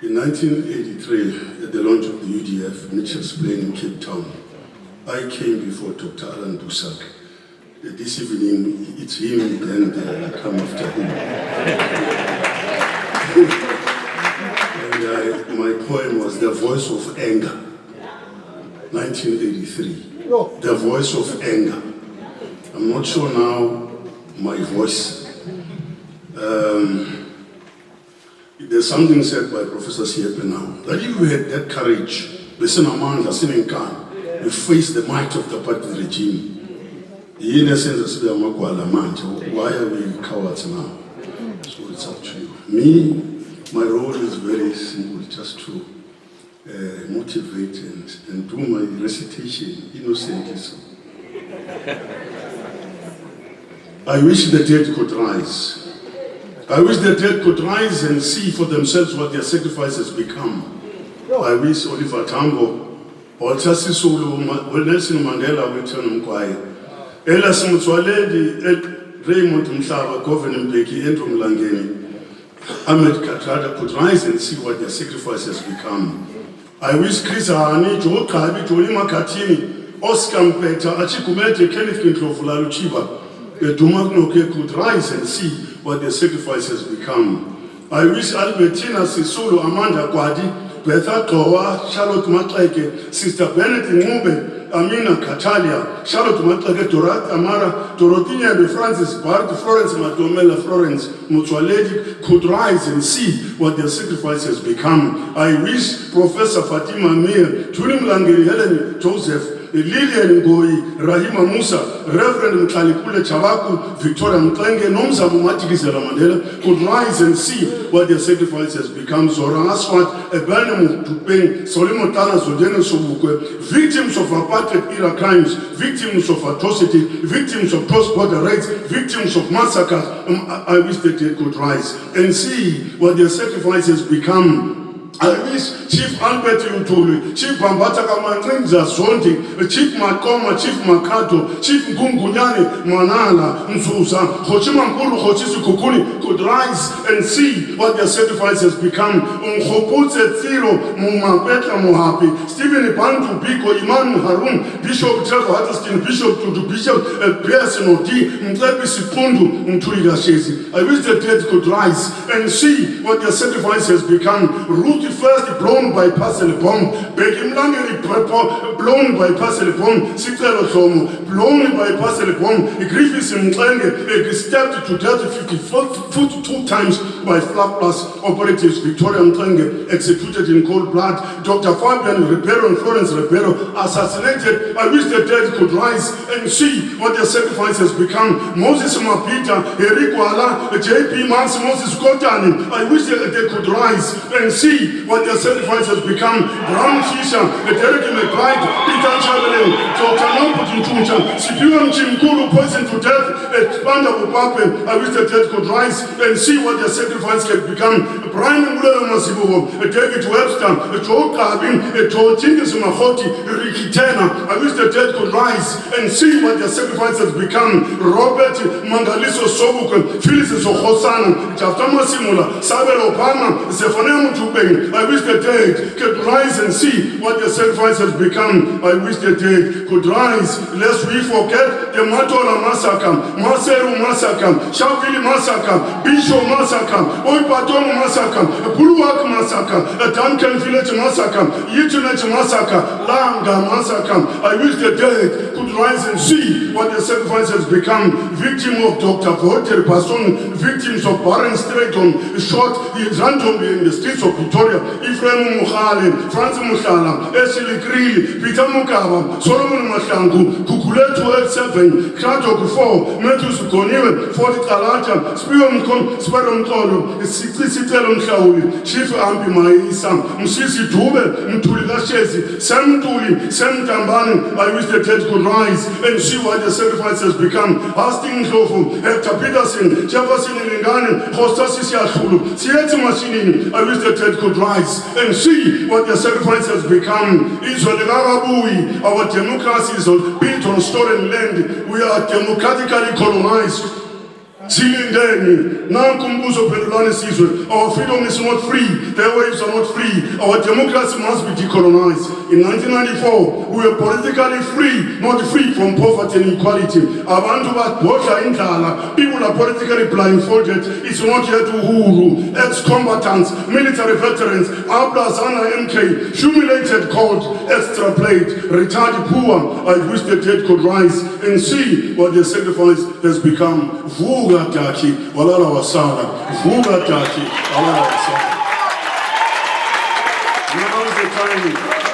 In 1983, at the launch of the UDF, Mitchell's Plain in Cape Town, I came before Dr. Allan Boesak. This evening, it's him and I come after him. And my poem was The Voice of Anger, 1983. The Voice of Anger. I'm not sure now my voice. There's something said by Professor Siepe now, that if you had that courage, listen among us in Khan, you face the might of the apartheid regime. In a sense, why are we cowards now? So it's up to you. Me, my role is very simple, just to motivate and do my recitation innocently. So. I wish the dead could rise. I wish the dead could rise and see for themselves what their sacrifices become. I wish Oliver Tambo, or Chasi Sulu, Nelson Mandela will turn quiet. Ela Simutswaledi, Raymond Mhlaba, Governor Mbeki, Andrew Mlangeni, Ahmed Katrada could rise and see what their sacrifices become. I wish Chris Ahani, Joe Kabi, Joli Makatini, Oscar Mpeta, Achikumete, Kenneth Kintrofula Luchiba, Dumagnoke could rise and see what their sacrifices become. I wish Albertina Sisulu, Amanda Kwadi, Betha Towa, Charlotte Matlake, Sister Bennett Ngube, Amina Katalia, Charlotte Matlake, Dorat Amara, Dorothea de Francis Bart, Florence Matomela, Florence Mutualedi could rise and see what their sacrifices become. I wish Professor Fatima Mir, Tunim Langeri, Helen Joseph, Lilian Ngoyi, Rahima Musa, Reverend Mtalikule Chavaku, Victoria Mtlenge, Nomzabu Matikizela Mandela could rise and see what their sacrifice has become. Zora Aswat, Ebanemu Tupeng, Solimotana Zodene Sobukwe, victims of apartheid era crimes, victims of atrocity, victims of cross-border raids, victims of massacres. I wish that they could rise and see what their sacrifice has become. I wish Chief Albert Yutuli, Chief Bambata Kamanza Zondi, Chief Makoma, Chief Makato, Chief Gungunyani, Manala, Nzusa, Hochimankulu, Hochisu Kukuni could rise and see what their sacrifice has become. Umhoputse Zero, Mumapeta Mohapi, Stephen Ibantu Biko, Imam Harun, Bishop Trevor Hudderston, Bishop to Bishop Pearson Odi, Mtlepi Sipundu, Mtuliga Shezi. I wish the dead could rise and see what their sacrifice has become. Ruth first blown by parcel bomb, Begimlangeri blown by parcel bomb, Sitelo Somo, blown by parcel bomb, Griffiths and Mtlenge, stabbed to death 52 times by Flap Plus operatives, Victoria Mtlenge, executed in cold blood, Dr. Fabian Ribeiro and Florence Ribeiro assassinated. I wish the dead could rise and see what their sacrifice has become. Moses Mapita, Eric Wala, JP Mans, Moses Kotani, I wish that they could rise and see what their sacrifice has become. Brown Fisher, Derek McBride, Peter Chamberlain, Dr. Namputin Tuncha, Sipiwan Chimkulu poisoned to death at Panda Bupape. I wish the dead could rise and see what their sacrifice can become. Brian Mulero Masibu, David Webster, Joe Carbin, Joe Chingus Mahoti, Ricky Tena. I wish the dead could rise and see what their sacrifice has become. Robert Mangaliso Sobuk, Phyllis Sohosana, Chaftama Simula, Sabel Obama, Zephaniah Mutubeng. I wish the dead could rise and see what their sacrifice has become. I wish the dead could rise. Lest we forget the Matola massacre, Maseru massacre, Shavili massacre, Bisho massacre, Oipatomo massacre, Buluwak massacre, Duncan village massacre, Yitunet massacre, Langa massacre. I wish the dead could rise and see what their sacrifice has become. Victim of Dr. Voter Person, victims of Barren Stratton, shot randomly in the streets of Victoria. Ephraim Mukhale, Francis Mushala, Esili Grill, Peter Mukaba, Solomon Mashangu, Kukuletu L7, Kratok 4, Metus Koniwe, 40 Kalata, Spirum Tolo, Sitelum Shauli, Chief Ampi Maisa, Msisi Dube, Mtulida Shezi, Sam Tuli, Sam Tambani. I wish the dead could rise and see what the sacrifice has become. Hastings Hofu, Hector Peterson, Jefferson Lingani, Hostas Yashulu, Sieti Machine. I wish the dead could rise and see what their sacrifice has become. Israel Arabui, our democracy is built on stolen land. We are democratically colonized. Silindeni, Nankumbuzo Pendulani Sizwe. Our freedom is not free, their waves are not free. Our democracy must be decolonized. In 1994, we were politically free, not free from poverty and inequality. Abantu Bosha Indala, people are politically blindfolded. It's not yet Uhuru. Ex-combatants, military veterans, Ablazana MK, humiliated, called, extrapolate, retired poor. I wish the dead could rise and see what their sacrifice has become. Vuga Taki, Walala Wasana, Vuga Taki, Walala Wasana. Now is the time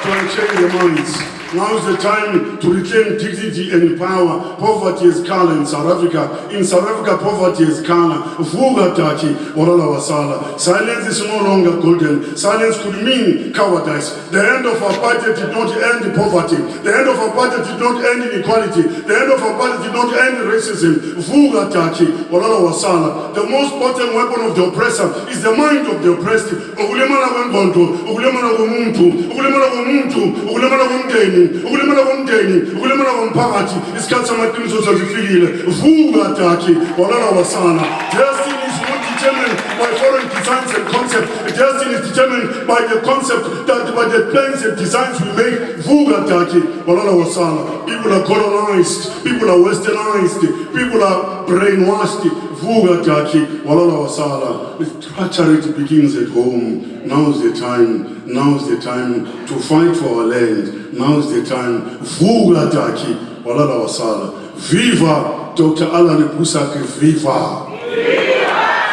to unchain the minds. Now is the time to reclaim dignity and power. Poverty is color in South Africa. In South Africa, poverty is color. Vuga Taki, Walala Wasala. Silence is no longer golden. Silence could mean cowardice. The end of apartheid did not end poverty. The end of apartheid did not end inequality. The end of apartheid did not end racism. Vuga Taki, Walala Wasala. The most potent weapon of the oppressor is the mind of the oppressed. Ugulemana wengondo, ugulemana womuntu, ugulemana womuntu, ugulemana womgeni. Ugulemana womgeni, ugulemana wompakathi, isikhathi samaqiniso sazifikile. Vuka Taki, Walala Wasana. Destiny is not determined by foreign designs and concepts. Destiny is determined by the concept that by the plans and designs we make. Vuka Taki, Walala Wasana. People are colonized, people are westernized, people are brainwashed. Vuka Taki, Walala Wasala. Treachery begins at home. Now's the time. Now's the time to fight for our land. Now's the time. Vuga Taki, Walala Wasala. Viva Dr. Allan Boesak, viva!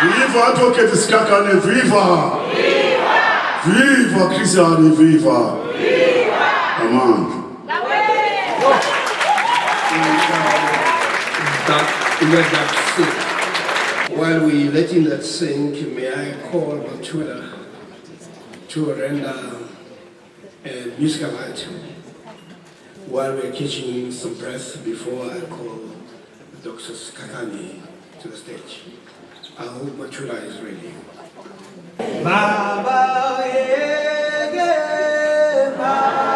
Viva Dr. Sikhakhane, viva! Viva Christiani, viva! Amen. let that sink. While we letting that sink, may I call Matula to render a musical item while we're catching some breath before I call Dr. Sikhakhane to the stage. I hope Matula is ready. Baba, yeah, yeah, Baba.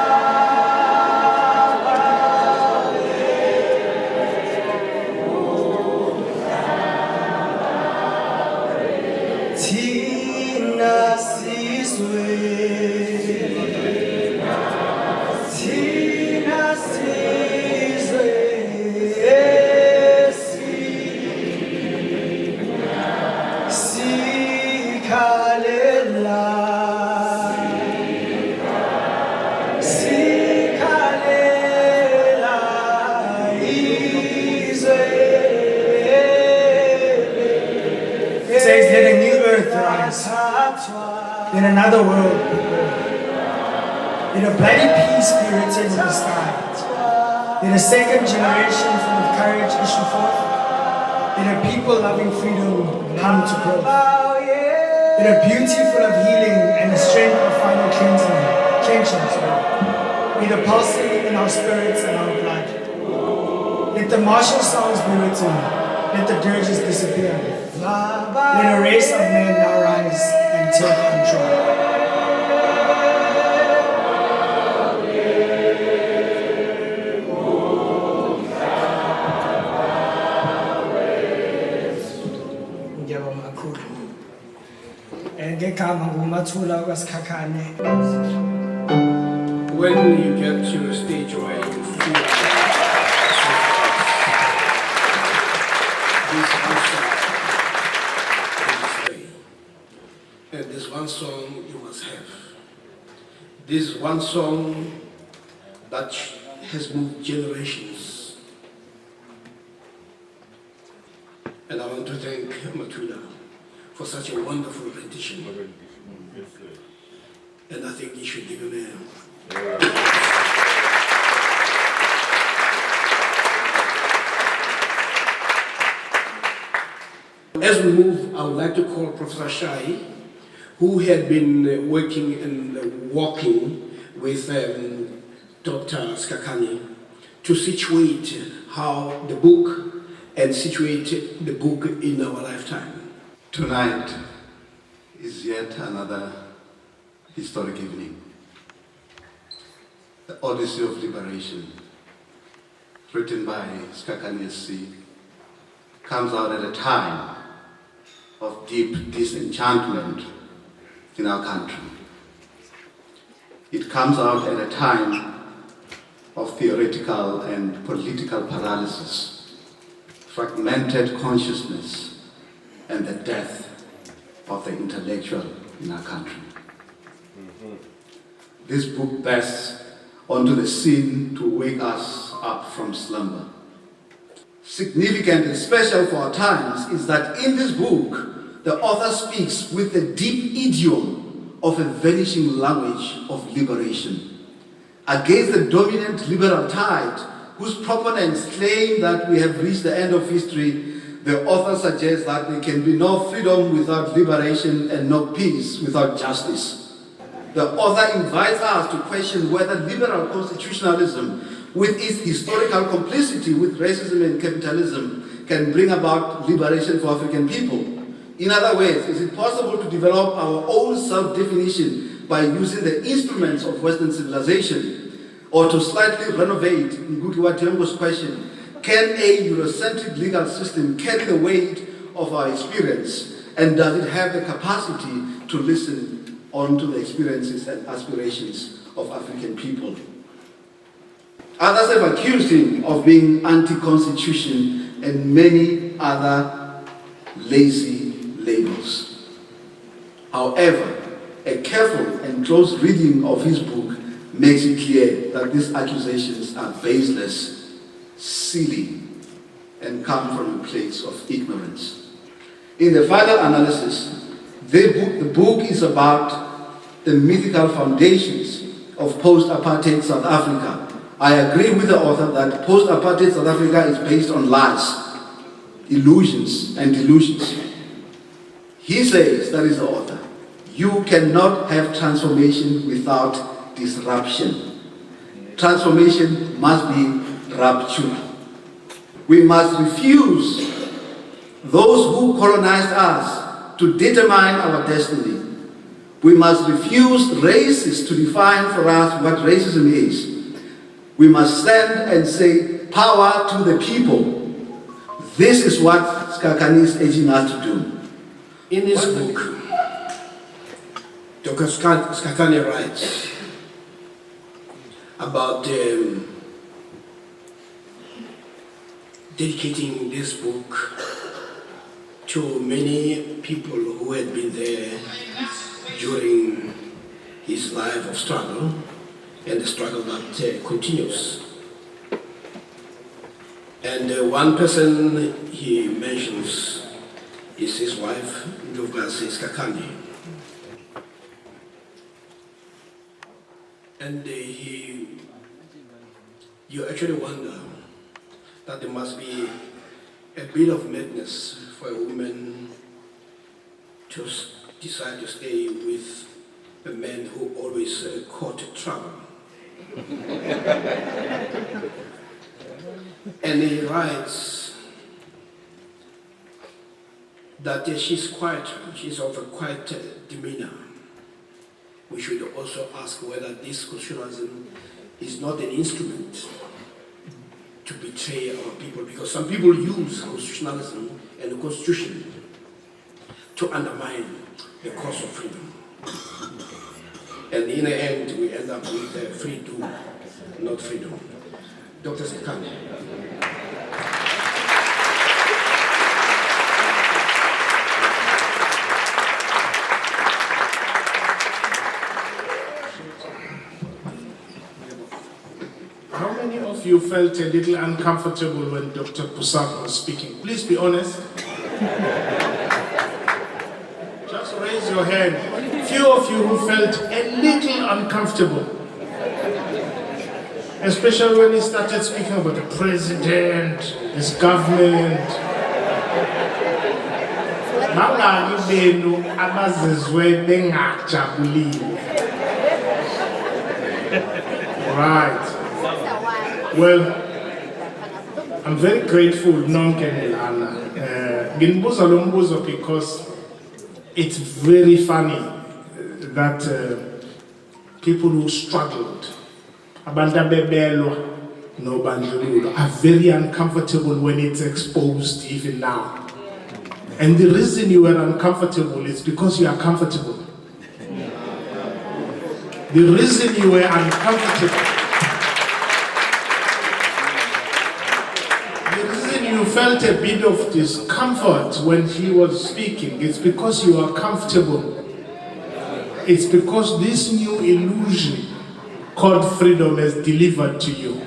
In another world, let a bloody peace be written in the sky. Let a second generation full of courage issue forth. Let a people loving freedom come to growth. Let a beauty full of healing and a strength of final cleansing be the pulsing in our spirits and our blood. Let the martial songs be written. Let the dirges disappear. Let a race of men now rise and take control. When you get to a stage where you feel and this one song you must have. This is one song that has moved generations. And I want to thank Matula for such a wonderful rendition. And I think you should give him a hand. As we move, I would like to call Professor Shai, who had been working and walking with Dr. Sikhakhane to situate how the book and situate the book in our lifetime. Tonight is yet another historic evening. The Odyssey of Liberation, written by Sikhakhane SC, comes out at a time of deep disenchantment in our country. It comes out at a time of theoretical and political paralysis, fragmented consciousness, and the death of the intellectual in our country. This book bursts onto the scene to wake us up from slumber. Significant and special for our times is that in this book, the author speaks with the deep idiom of a vanishing language of liberation against the dominant liberal tide, whose proponents claim that we have reached the end of history. The author suggests that there can be no freedom without liberation and no peace without justice. The author invites us to question whether liberal constitutionalism, with its historical complicity with racism and capitalism, can bring about liberation for African people. In other words, is it possible to develop our own self-definition by using the instruments of Western civilization? Or to slightly renovate Ngugi wa Thiong'o's question, can a Eurocentric legal system carry the weight of our experience? And does it have the capacity to listen onto the experiences and aspirations of African people? Others have accused him of being anti-constitution and many other lazy labels. However, a careful and close reading of his book makes it clear that these accusations are baseless, silly, and come from a place of ignorance. In the final analysis, the book is about the mythical foundations of post-apartheid South Africa, I agree with the author that post-apartheid South Africa is based on lies, illusions, and delusions. He says, that is the author, you cannot have transformation without disruption. Transformation must be rupture. We must refuse those who colonized us to determine our destiny. We must refuse racists to define for us what racism is. We must stand and say, power to the people. This is what Sikhakhane is urging us to do. In his book, Dr. Sikhakhane writes about dedicating this book to many people who had been there during his life of struggle and the struggle that continues. And one person he mentions is his wife, Dr. Muzi Sikhakhane. And you actually wonder that there must be a bit of madness for a woman to decide to stay with a man who always caught trouble. And he writes that she's of a quiet demeanor. We should also ask whether this constitutionalism is not an instrument to betray our people, because some people use constitutionalism and the constitution to undermine the cause of freedom. And in the end, we end up with free do, not freedom. Dr. Sikhakhane. How many of you felt a little uncomfortable when Dr. Boesak was speaking? Please be honest. Just raise your hand. Few of you who felt a little uncomfortable. Especially when he started speaking about the president, his government. Right. Well, I'm very grateful, because it's very funny that people who struggled are very uncomfortable when it's exposed even now. And the reason you are uncomfortable is because you are comfortable. The reason you were uncomfortable, the reason you felt a bit of discomfort when he was speaking, it's because you are comfortable. It's because this new illusion called freedom is delivered to you.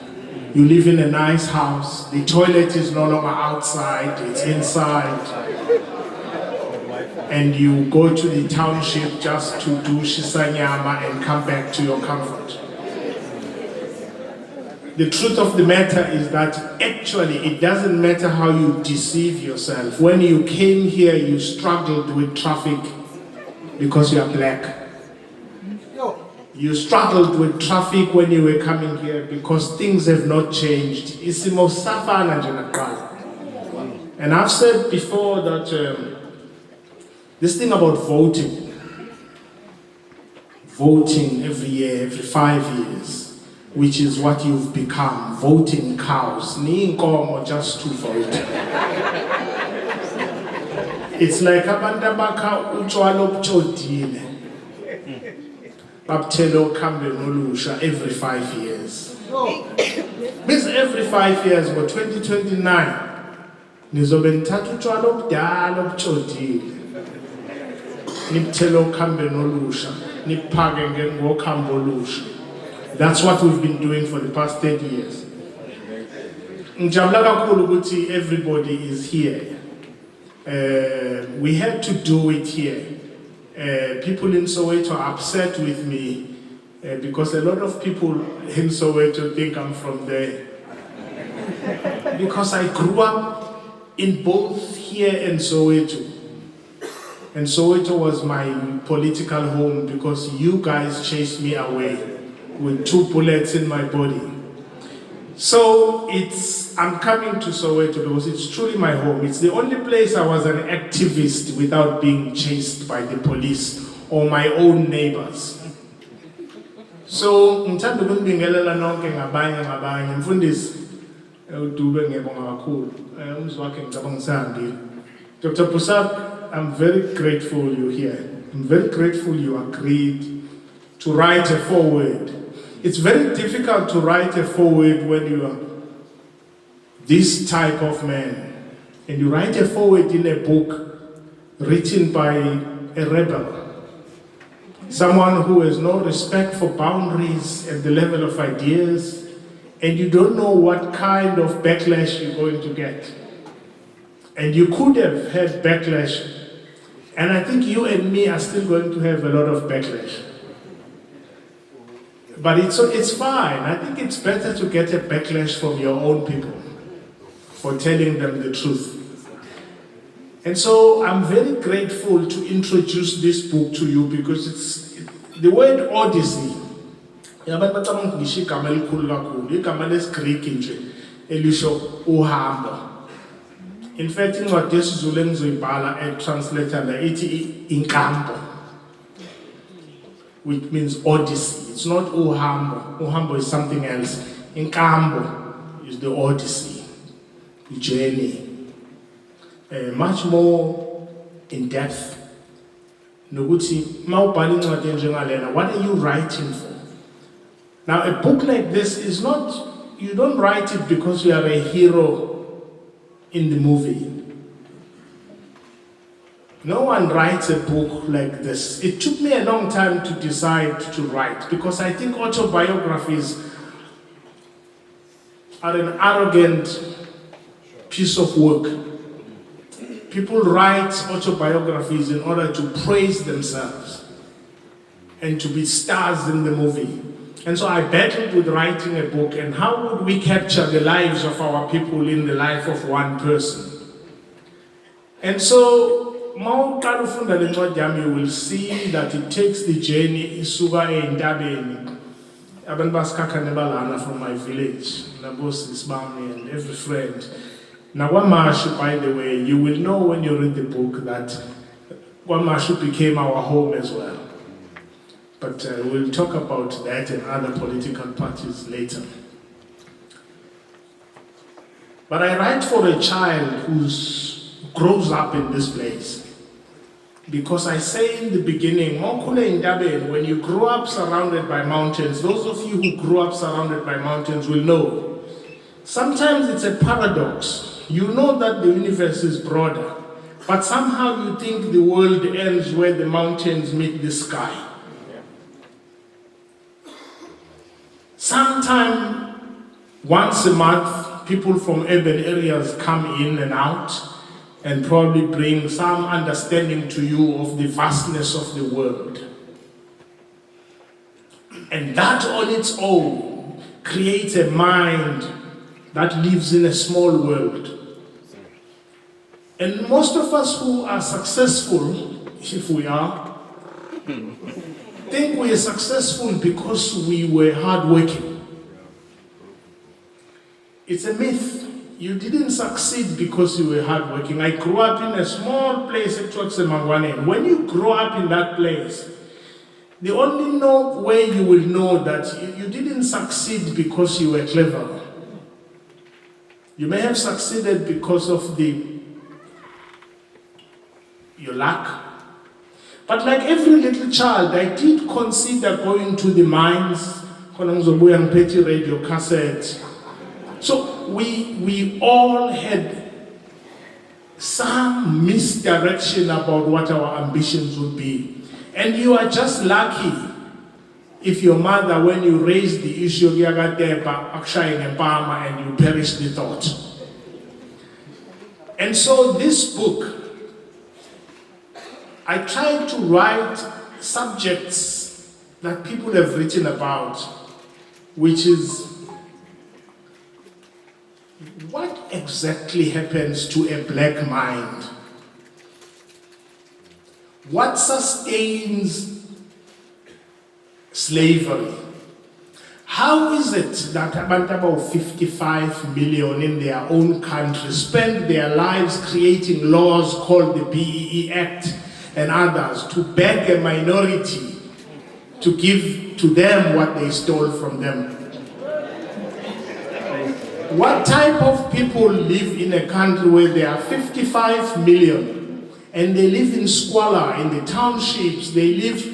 You live in a nice house, the toilet is no longer outside, it's inside. And you go to the township just to do shisanyama and come back to your comfort. The truth of the matter is that actually it doesn't matter how you deceive yourself. When you came here, you struggled with traffic because you are black. You struggled with traffic when you were coming here because things have not changed. And I've said before that this thing about voting every year, every 5 years, which is what you've become, voting cows, or just to vote. It's like abandabaka uchwalo chodile. Babtelo kambe nolusha every 5 years. Means every 5 years, but 2029, nizobe nithatha utshwala obudala obuchodile. Nibtelo kambe nolusha, niphake ngokhambo olusha. That's what we've been doing for the past 30 years. Ngijabula kakhulu ukuthi everybody is here. We had to do it here. People in Soweto are upset with me because a lot of people in Soweto think I'm from there. Because I grew up in both here and Soweto. And Soweto was my political home because you guys chased me away with 2 bullets in my body. So I'm coming to Soweto because it's truly my home. It's the only place I was an activist without being chased by the police or my own neighbors. So, ngithanda ukunibingelela nonke ngabanye mfundisi uDube ngiyabonga kakhulu umzwa wakhe ngicabanga ngisahambile. Dr Boesak, I'm very grateful you're here. I'm very grateful you agreed to write a foreword. It's very difficult to write a foreword when you are this type of man. And you write a foreword in a book written by a rebel. Someone who has no respect for boundaries at the level of ideas, and you don't know what kind of backlash you're going to get. And you could have had backlash, and I think you and me are still going to have a lot of backlash. But it's fine. I think it's better to get a backlash from your own people for telling them the truth. And so I'm very grateful to introduce this book to you because it's the word Odyssey. It's Greek elisho uhambo. In fact, in what this Zulengzoibala and translator iti inkambo, which means Odyssey. It's not uhambo. Uhambo is something else. Inkambo is the Odyssey, the journey. Much more in depth. Noguti, what are you writing for? Now, a book like this is not, you don't write it because you are a hero in the movie. No one writes a book like this. It took me a long time to decide to write because I think autobiographies are an arrogant piece of work. People write autobiographies in order to praise themselves and to be stars in the movie. And so I battled with writing a book, and how would we capture the lives of our people in the life of one person? And so, you will see that it takes the journey isuka eindabeni. Allan Boesak from my village, Nabos Isbami and every friend. Now, Wamashu, by the way, you will know when you read the book that Wamashu became our home as well. But we'll talk about that and other political parties later. But I write for a child who grows up in this place. Because I say in the beginning, when you grow up surrounded by mountains, those of you who grew up surrounded by mountains will know, sometimes it's a paradox. You know that the universe is broader, but somehow you think the world ends where the mountains meet the sky. Sometime, once a month, people from urban areas come in and out and probably bring some understanding to you of the vastness of the world. And that on its own creates a mind that lives in a small world. And most of us who are successful, if we are, think we are successful because we were hardworking. It's a myth. You didn't succeed because you were hardworking. I grew up in a small place at Mangwane. When you grow up in that place, the only way you will know that you didn't succeed because you were clever. You may have succeeded because of your luck. But like every little child, I did consider going to the mines, radio cassette. So we all had some misdirection about what our ambitions would be. And you are just lucky if your mother, when you raised the issue, and you perished the thought. And so this book, I tried to write subjects that people have written about, which is what exactly happens to a black mind? What sustains slavery? How is it that about 55 million in their own country spend their lives creating laws called the BEE Act and others to beg a minority to give to them what they stole from them? What type of people live in a country where there are 55 million and they live in squalor, in the townships, they live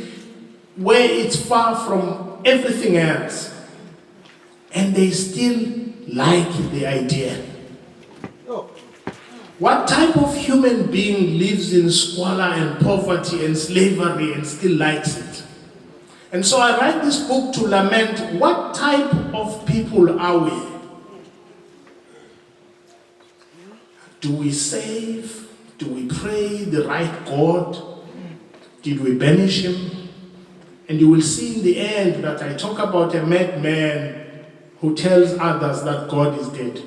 where it's far from everything else, and they still like the idea? What type of human being lives in squalor and poverty and slavery and still likes it? And so I write this book to lament, what type of people are we? Do we save? Do we pray the right God? Did we banish him? And you will see in the end that I talk about a madman who tells others that God is dead.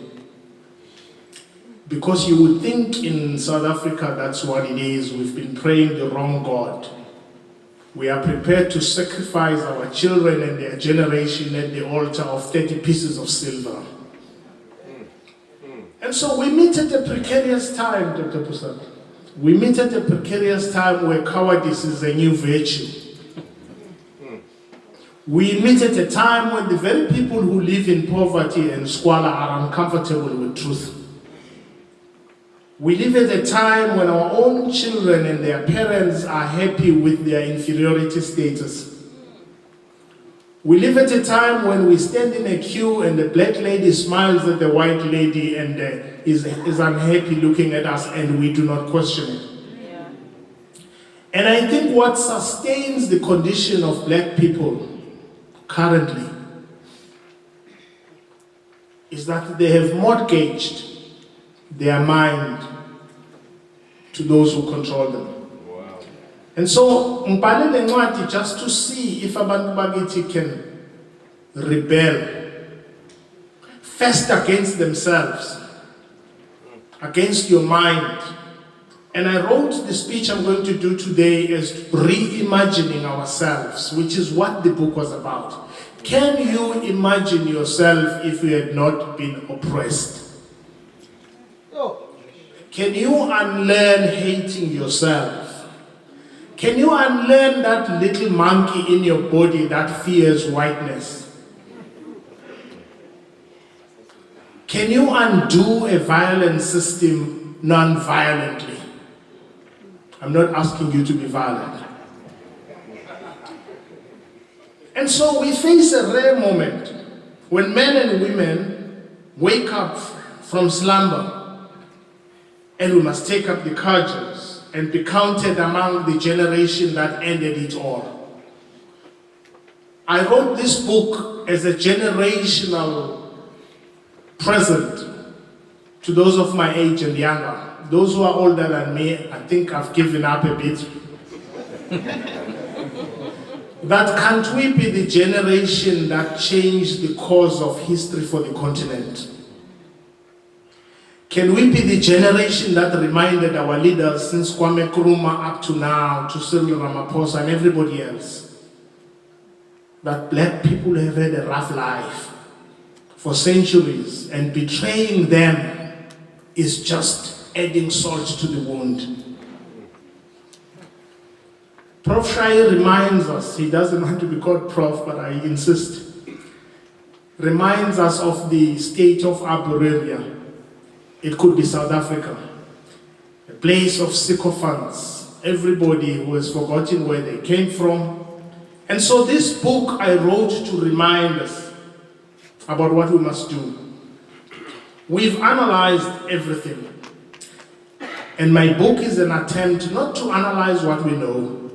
Because you would think in South Africa that's what it is. We've been praying the wrong God. We are prepared to sacrifice our children and their generation at the altar of 30 pieces of silver. And so we meet at a precarious time, Dr. Boesak. We meet at a precarious time where cowardice is a new virtue. We meet at a time when the very people who live in poverty and squalor are uncomfortable with truth. We live at a time when our own children and their parents are happy with their inferiority status. We live at a time when we stand in a queue and the black lady smiles at the white lady and is unhappy looking at us, and we do not question it. Yeah. And I think what sustains the condition of black people currently is that they have mortgaged their mind to those who control them. Wow. And so, Mpalele Nwati, just to see if abantu bakithi can rebel first against themselves, against your mind. And I wrote the speech I'm going to do today as reimagining ourselves, which is what the book was about. Can you imagine yourself if you had not been oppressed? Can you unlearn hating yourself? Can you unlearn that little monkey in your body that fears whiteness? Can you undo a violent system non-violently? I'm not asking you to be violent. And so we face a rare moment when men and women wake up from slumber, and we must take up the cudgels and be counted among the generation that ended it all. I wrote this book as a generational present to those of my age and younger. Those who are older than me, I think I've given up a bit. That can't we be the generation that changed the course of history for the continent? Can we be the generation that reminded our leaders since Kwame Nkrumah up to now, to Cyril Ramaphosa and everybody else, that black people have had a rough life for centuries, and betraying them is just adding salt to the wound? Prof. Shai reminds us, he doesn't want to be called Prof, but I insist, reminds us of the state of Abureria. It could be South Africa, a place of sycophants, everybody who has forgotten where they came from. And so this book I wrote to remind us about what we must do. We've analyzed everything. And my book is an attempt not to analyze what we know,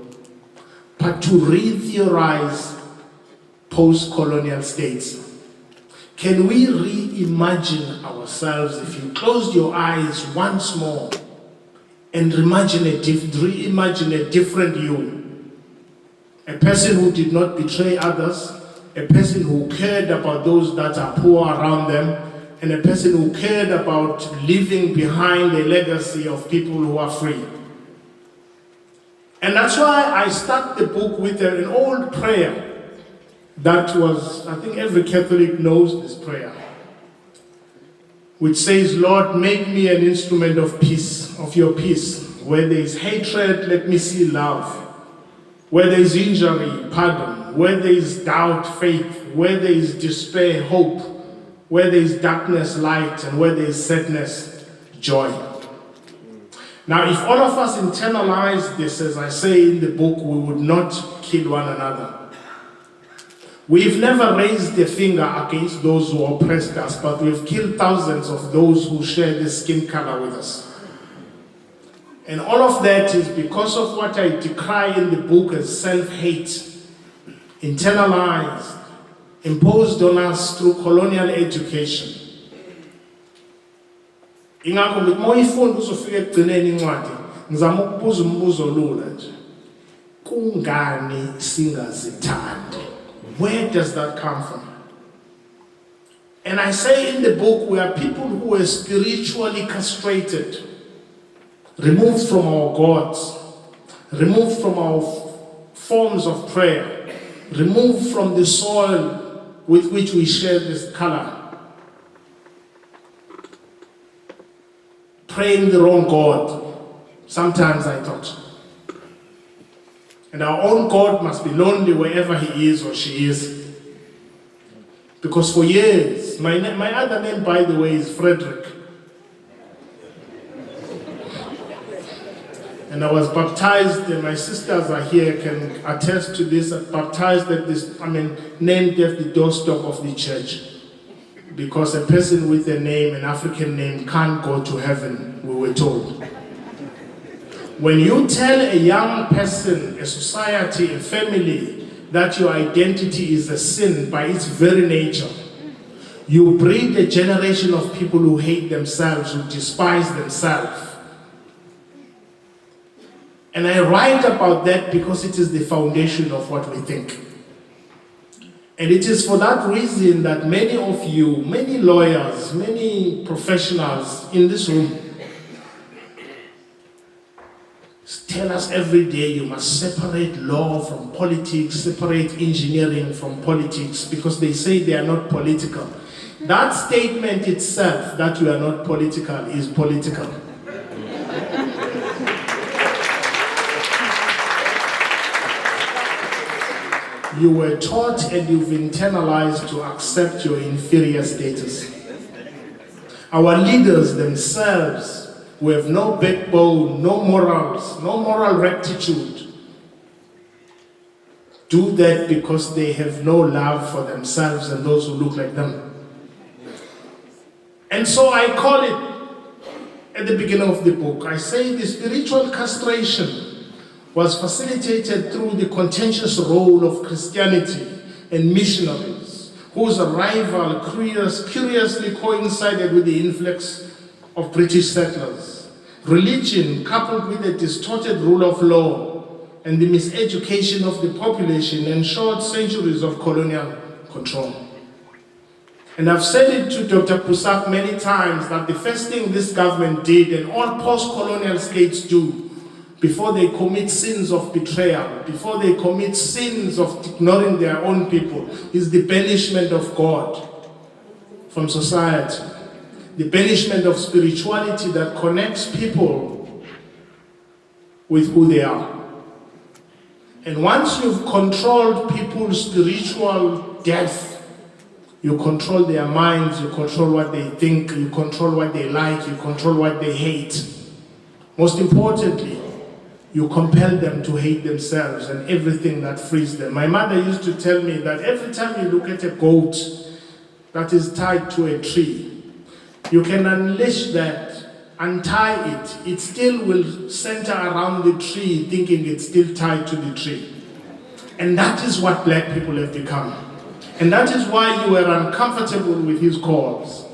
but to re-theorize post-colonial states. Can we reimagine ourselves? If you closed your eyes once more and reimagine a different you, a person who did not betray others, a person who cared about those that are poor around them, and a person who cared about leaving behind a legacy of people who are free. And that's why I start the book with an old prayer that was, I think every Catholic knows this prayer, which says, Lord, make me an instrument of peace, of your peace. Where there is hatred, let me see love. Where there is injury, pardon. Where there is doubt, faith. Where there is despair, hope. Where there is darkness, light. And where there is sadness, joy. Now, if all of us internalize this, as I say in the book, we would not kill one another. We've never raised a finger against those who oppressed us, but we've killed thousands of those who share the skin color with us. And all of that is because of what I decry in the book as self-hate, internalized, imposed on us through colonial education. Ingakho ngithi moyifunda uzofika ekugcineni incwadi ngizama ukubuza umbuzo lula nje. Kungani singazithandi? Where does that come from? And I say in the book, we are people who were spiritually castrated, removed from our gods, removed from our forms of prayer, removed from the soil with which we share this color. Praying the wrong God, sometimes I thought. And our own God must be lonely wherever he is or she is. Because for years, my other name, by the way, is Frederick. And I was baptized, and my sisters are here, can attest to this, baptized at this, named at the doorstep of the church. Because a person with a name, an African name, can't go to heaven, we were told. When you tell a young person, a society, a family, that your identity is a sin by its very nature, you breed a generation of people who hate themselves, who despise themselves. And I write about that because it is the foundation of what we think. And it is for that reason that many of you, many lawyers, many professionals in this room, tell us every day you must separate law from politics, separate engineering from politics, because they say they are not political. That statement itself, that you are not political, is political. You were taught and you've internalized to accept your inferior status. Our leaders themselves, who have no backbone, no morals, no moral rectitude, do that because they have no love for themselves and those who look like them. And so I call it, at the beginning of the book, I say the spiritual castration was facilitated through the contentious role of Christianity and missionaries, whose arrival curiously coincided with the influx of British settlers. Religion, coupled with a distorted rule of law and the miseducation of the population, ensured centuries of colonial control. And I've said it to Dr. Boesak many times that the first thing this government did, and all post-colonial states do, before they commit sins of betrayal, before they commit sins of ignoring their own people, is the banishment of God from society. The banishment of spirituality that connects people with who they are. And once you've controlled people's spiritual death, you control their minds, you control what they think, you control what they like, you control what they hate. Most importantly, you compel them to hate themselves and everything that frees them. My mother used to tell me that every time you look at a goat that is tied to a tree, you can unleash that, untie it. It still will center around the tree thinking it's still tied to the tree. And that is what black people have become. And that is why you were uncomfortable with his cause.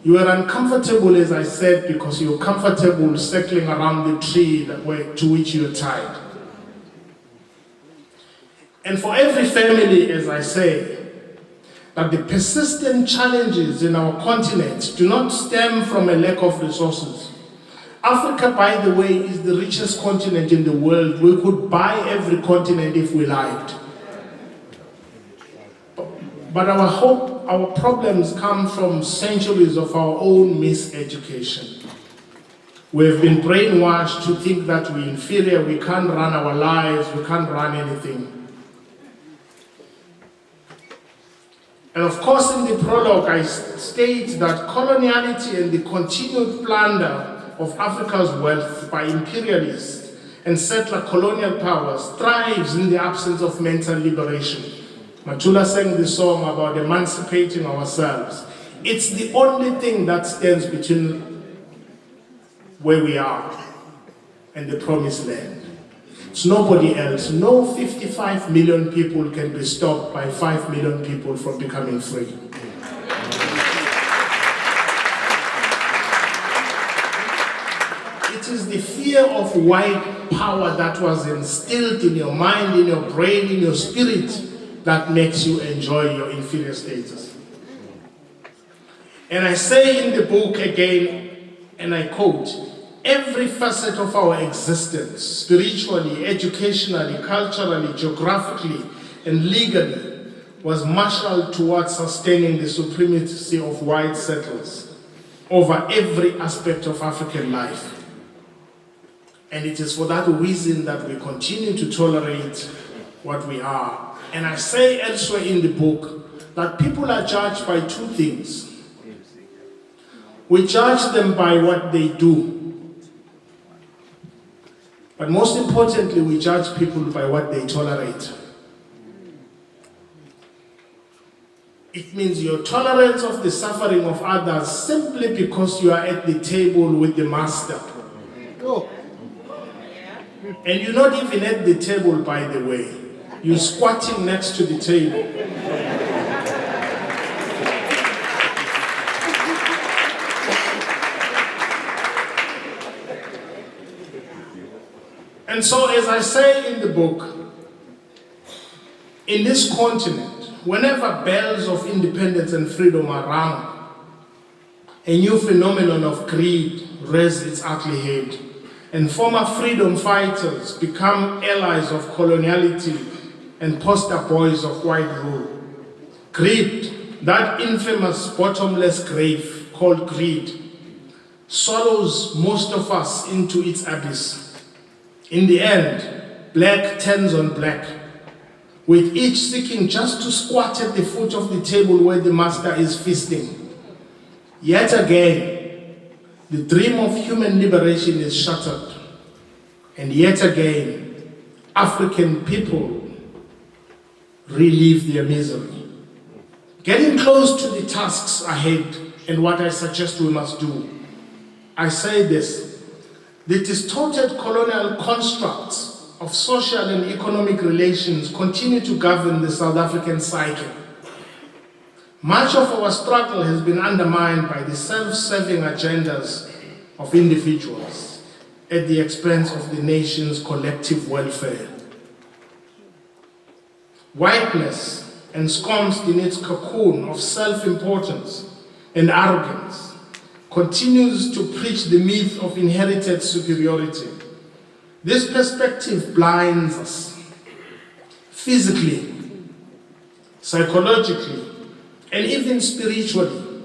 You were uncomfortable, as I said, because you're comfortable circling around the tree to which you're tied. And for every family, as I say, that the persistent challenges in our continent do not stem from a lack of resources. Africa, by the way, is the richest continent in the world. We could buy every continent if we liked. But our problems come from centuries of our own miseducation. We have been brainwashed to think that we're inferior, we can't run our lives, we can't run anything. And of course, in the prologue, I state that coloniality and the continued plunder of Africa's wealth by imperialists and settler colonial powers thrives in the absence of mental liberation. Matula sang the song about emancipating ourselves. It's the only thing that stands between where we are and the promised land. It's nobody else. No 55 million people can be stopped by 5 million people from becoming free. It is the fear of white power that was instilled in your mind, in your brain, in your spirit that makes you enjoy your inferior status. And I say in the book again, and I quote, every facet of our existence, spiritually, educationally, culturally, geographically, and legally, was marshaled towards sustaining the supremacy of white settlers over every aspect of African life. And it is for that reason that we continue to tolerate what we are. And I say elsewhere in the book that people are judged by two things. We judge them by what they do. But most importantly, we judge people by what they tolerate. It means your tolerance of the suffering of others simply because you are at the table with the master. And you're not even at the table, by the way. You're squatting next to the table. And so, as I say in the book, in this continent, whenever bells of independence and freedom are rung, a new phenomenon of greed rears its ugly head, and former freedom fighters become allies of coloniality and poster boys of white rule. Greed, that infamous bottomless grave called greed, swallows most of us into its abyss. In the end, black turns on black, with each seeking just to squat at the foot of the table where the master is feasting. Yet again, the dream of human liberation is shattered. And yet again, African people relive their misery. Getting close to the tasks ahead and what I suggest we must do, I say this. The distorted colonial constructs of social and economic relations continue to govern the South African psyche. Much of our struggle has been undermined by the self-serving agendas of individuals at the expense of the nation's collective welfare. Whiteness, ensconced in its cocoon of self-importance and arrogance, continues to preach the myth of inherited superiority. This perspective blinds us physically, psychologically, and even spiritually.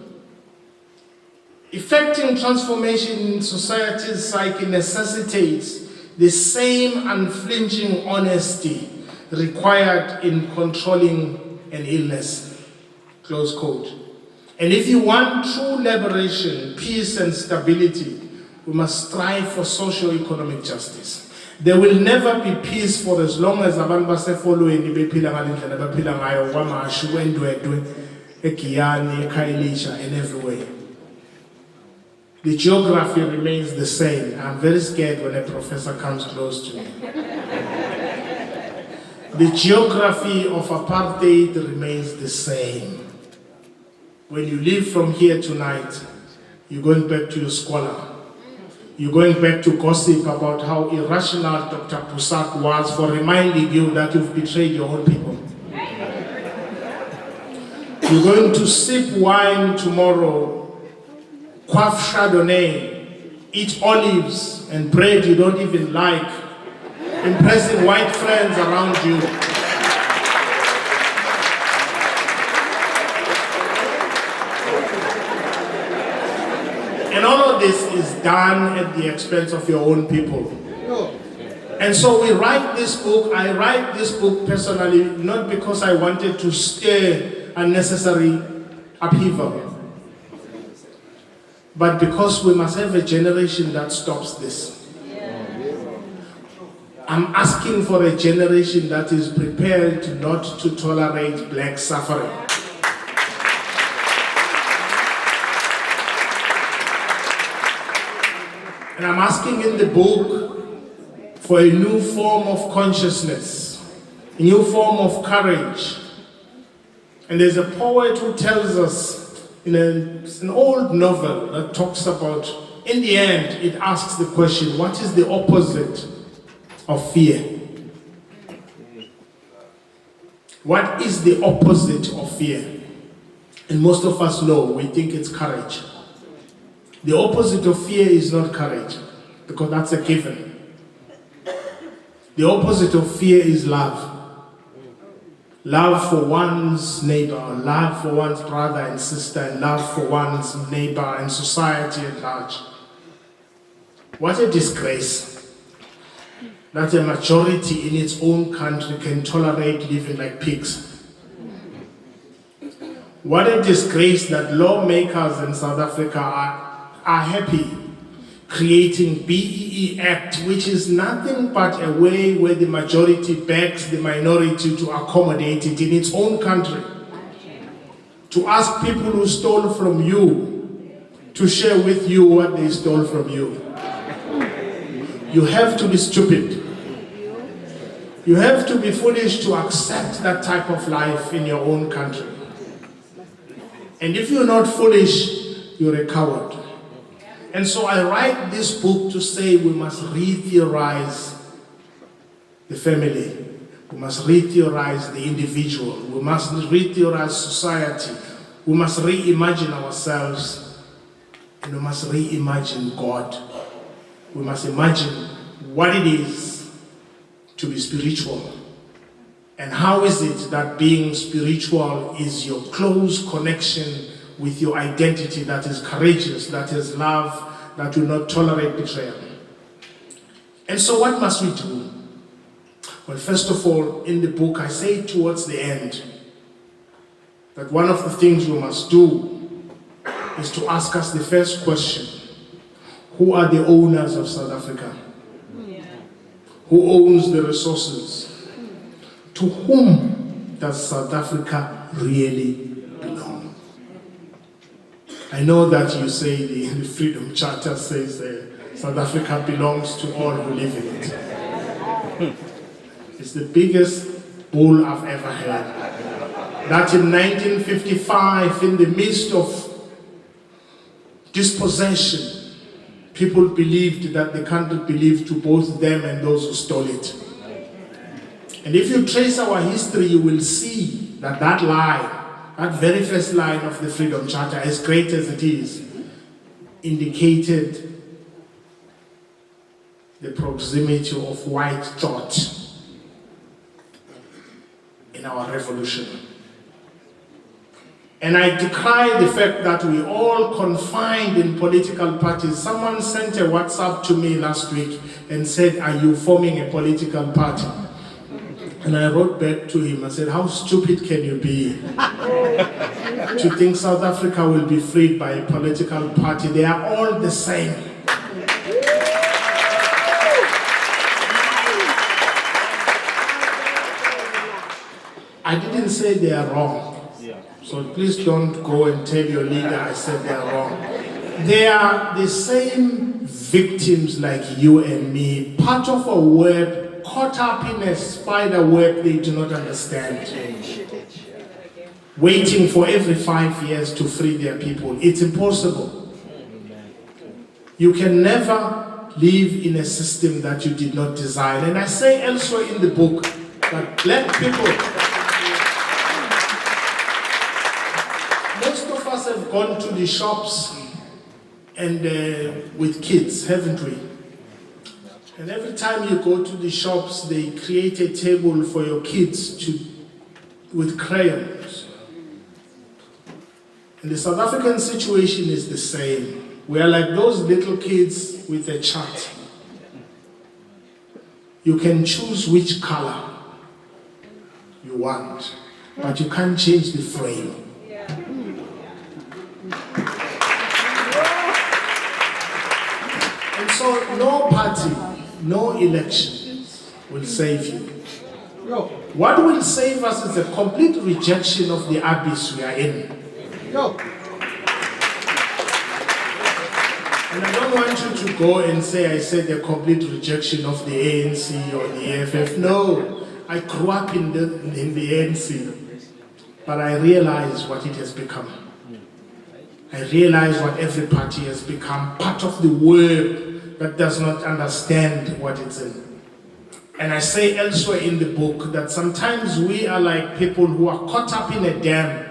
Effecting transformation in society's psyche necessitates the same unflinching honesty required in controlling an illness. Close quote. And if you want true liberation, peace, and stability, we must strive for socio-economic justice. There will never be peace for as long as abantu basefolweni bephila ngalendlela baphila ngayo kwamashu kwendwedwe eGiyani, eKhayelitsha, and everywhere. The geography remains the same. I'm very scared when a professor comes close to me. The geography of apartheid remains the same. When you leave from here tonight, you're going back to your scholar. You're going back to gossip about how irrational Dr. Boesak was for reminding you that you've betrayed your own people. You're going to sip wine tomorrow, quaff Chardonnay, eat olives and bread you don't even like, impressing white friends around you. And all of this is done at the expense of your own people. And so we write this book. I write this book personally, not because I wanted to stir unnecessary upheaval, but because we must have a generation that stops this. I'm asking for a generation that is prepared not to tolerate black suffering. And I'm asking in the book for a new form of consciousness, a new form of courage. And there's a poet who tells us in an old novel that talks about, in the end, it asks the question, what is the opposite of fear? What is the opposite of fear? And most of us know, we think it's courage. The opposite of fear is not courage, because that's a given. The opposite of fear is love. Love for one's neighbor, love for one's brother and sister, and love for one's neighbor and society at large. What a disgrace that a majority in its own country can tolerate living like pigs. What a disgrace that lawmakers in South Africa are happy creating BEE Act, which is nothing but a way where the majority begs the minority to accommodate it in its own country. To ask people who stole from you to share with you what they stole from you. You have to be stupid. You have to be foolish to accept that type of life in your own country. And if you're not foolish, you're a coward. And so I write this book to say we must re-theorize the family. We must re-theorize the individual. We must re-theorize society. We must reimagine ourselves. And we must reimagine God. We must imagine what it is to be spiritual. And how is it that being spiritual is your close connection with your identity that is courageous, that is love, that will not tolerate betrayal. And so what must we do? Well, first of all, in the book, I say towards the end that one of the things we must do is to ask us the first question. Who are the owners of South Africa? Who owns the resources? To whom does South Africa really belong? I know that you say the Freedom Charter says South Africa belongs to all who live in it. It's the biggest bull I've ever heard. That in 1955, in the midst of dispossession, people believed that the country belonged to both them and those who stole it. And if you trace our history, you will see that that lie, that very first line of the Freedom Charter, as great as it is, indicated the proximity of white thought in our revolution. And I decry the fact that we all confined in political parties. Someone sent a WhatsApp to me last week and said, "Are you forming a political party?" And I wrote back to him, I said, "How stupid can you be to think South Africa will be freed by a political party? They are all the same." I didn't say they are wrong. So please don't go and tell your leader I said they are wrong. They are the same victims like you and me, part of a web, caught up in a spider web they do not understand. Waiting for every 5 years to free their people. It's impossible. You can never live in a system that you did not design. And I say elsewhere in the book that black people, most of us have gone to the shops and with kids, haven't we? And every time you go to the shops, they create a table for your kids with crayons. And the South African situation is the same. We are like those little kids with a chart. You can choose which color you want, but you can't change the frame. And so no party, no election will save you. What will save us is a complete rejection of the abyss we are in. And I don't want you to go and say I said a complete rejection of the ANC or the EFF. No, I grew up in the ANC, but I realize what it has become. I realize what every party has become, part of the world that does not understand what it's in. And I say elsewhere in the book that sometimes we are like people who are caught up in a dam.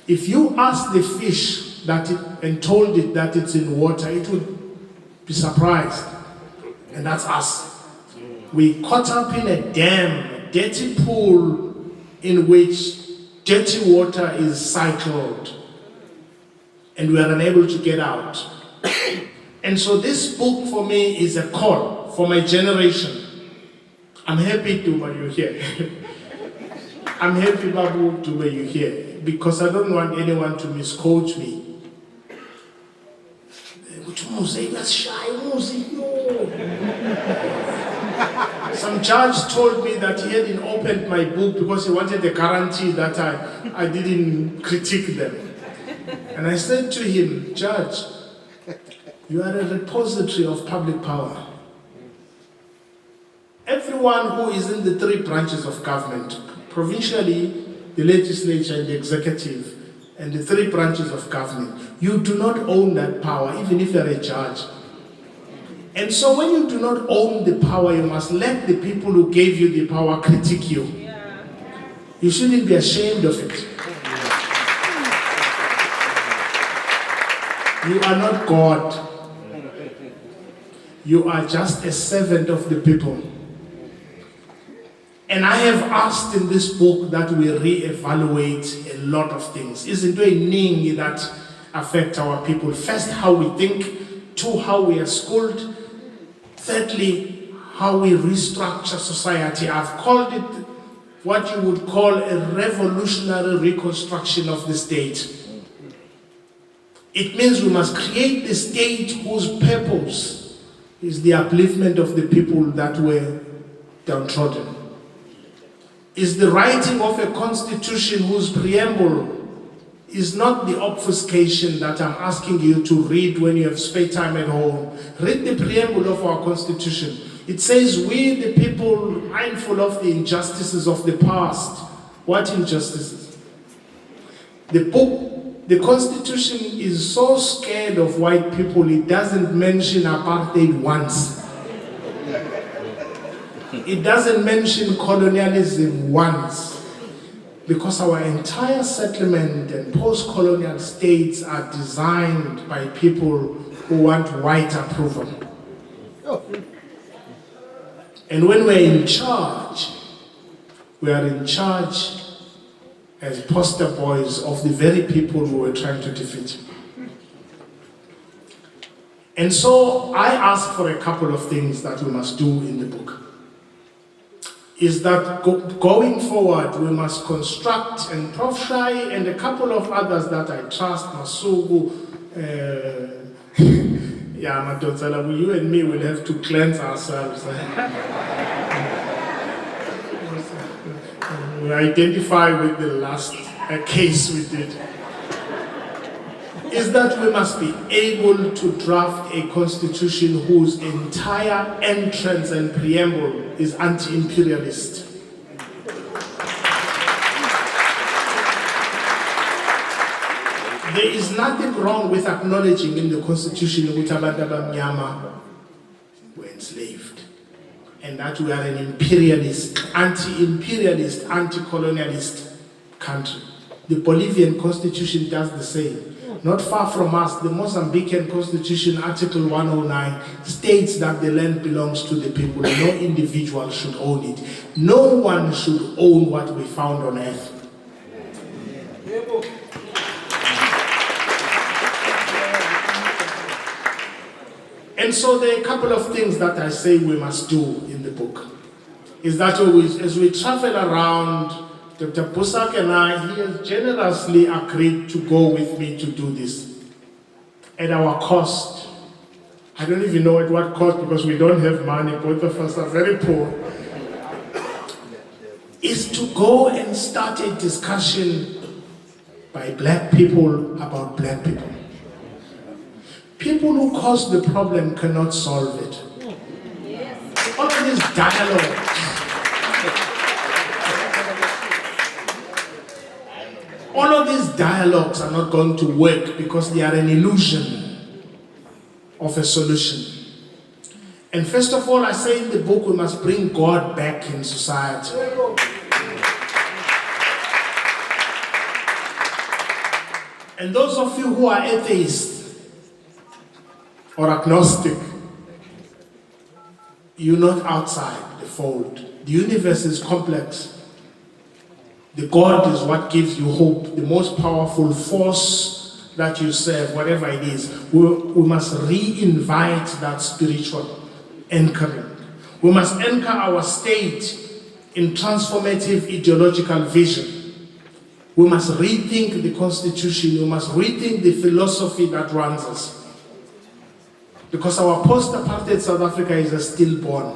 If you ask the fish and told it that it's in water, it would be surprised. And that's us. We caught up in a dam, a dirty pool in which dirty water is cycled. And we are unable to get out. And so this book for me is a call for my generation. I'm happy Duma you're here. I'm happy Babu Duma you're here, because I don't want anyone to misquote me. Some judge told me that he hadn't opened my book because he wanted a guarantee that I didn't critique them. And I said to him, Judge, you are a repository of public power. Everyone who is in the three branches of government, provincially, the legislature and the executive, and the three branches of government, you do not own that power, even if you're a judge. And so when you do not own the power, you must let the people who gave you the power critique you. You shouldn't be ashamed of it. You are not God. You are just a servant of the people. And I have asked in this book that we re-evaluate a lot of things. Isn't there a thing that affect our people? First, how we think. Two, how we are schooled. Thirdly, how we restructure society. I've called it what you would call a revolutionary reconstruction of the state. It means we must create the state whose purpose is the upliftment of the people that were downtrodden. Is the writing of a constitution whose preamble is not the obfuscation that I'm asking you to read when you have spare time at home. Read the preamble of our constitution. It says, we the people mindful of the injustices of the past. What injustices? The constitution is so scared of white people, it doesn't mention apartheid once. It doesn't mention colonialism once, because our entire settlement and post-colonial states are designed by people who want white approval. And when we're in charge, we are in charge as poster boys of the very people who we're trying to defeat. And so I ask for a couple of things that we must do in the book. Is that going forward, we must construct, and Prof. Shai and a couple of others that I trust, Masugu, you and me will have to cleanse ourselves. We identify with the last case we did. Is that we must be able to draft a constitution whose entire entrance and preamble is anti-imperialist. There is nothing wrong with acknowledging in the Constitution that abantu abamnyama were enslaved, and that we are an imperialist, anti-imperialist, anti-colonialist country. The Bolivian Constitution does the same. Not far from us, the Mozambican Constitution, Article 109, states that the land belongs to the people. No individual should own it. No one should own what we found on earth. And so there are a couple of things that I say we must do in the book. Is that as we travel around, Dr. Boesak and I, he has generously agreed to go with me to do this at our cost. I don't even know at what cost because we don't have money, both of us are very poor. Is to go and start a discussion by black people about black people. People who cause the problem cannot solve it. All of this dialogue. All of these dialogues are not going to work because they are an illusion of a solution. And first of all, I say in the book, we must bring God back in society. And those of you who are atheists or agnostic, you're not outside the fold. The universe is complex. The God is what gives you hope, the most powerful force that you serve, whatever it is. We must re-invite that spiritual anchoring. We must anchor our state in transformative ideological vision. We must rethink the Constitution. We must rethink the philosophy that runs us. Because our post-apartheid South Africa is a stillborn.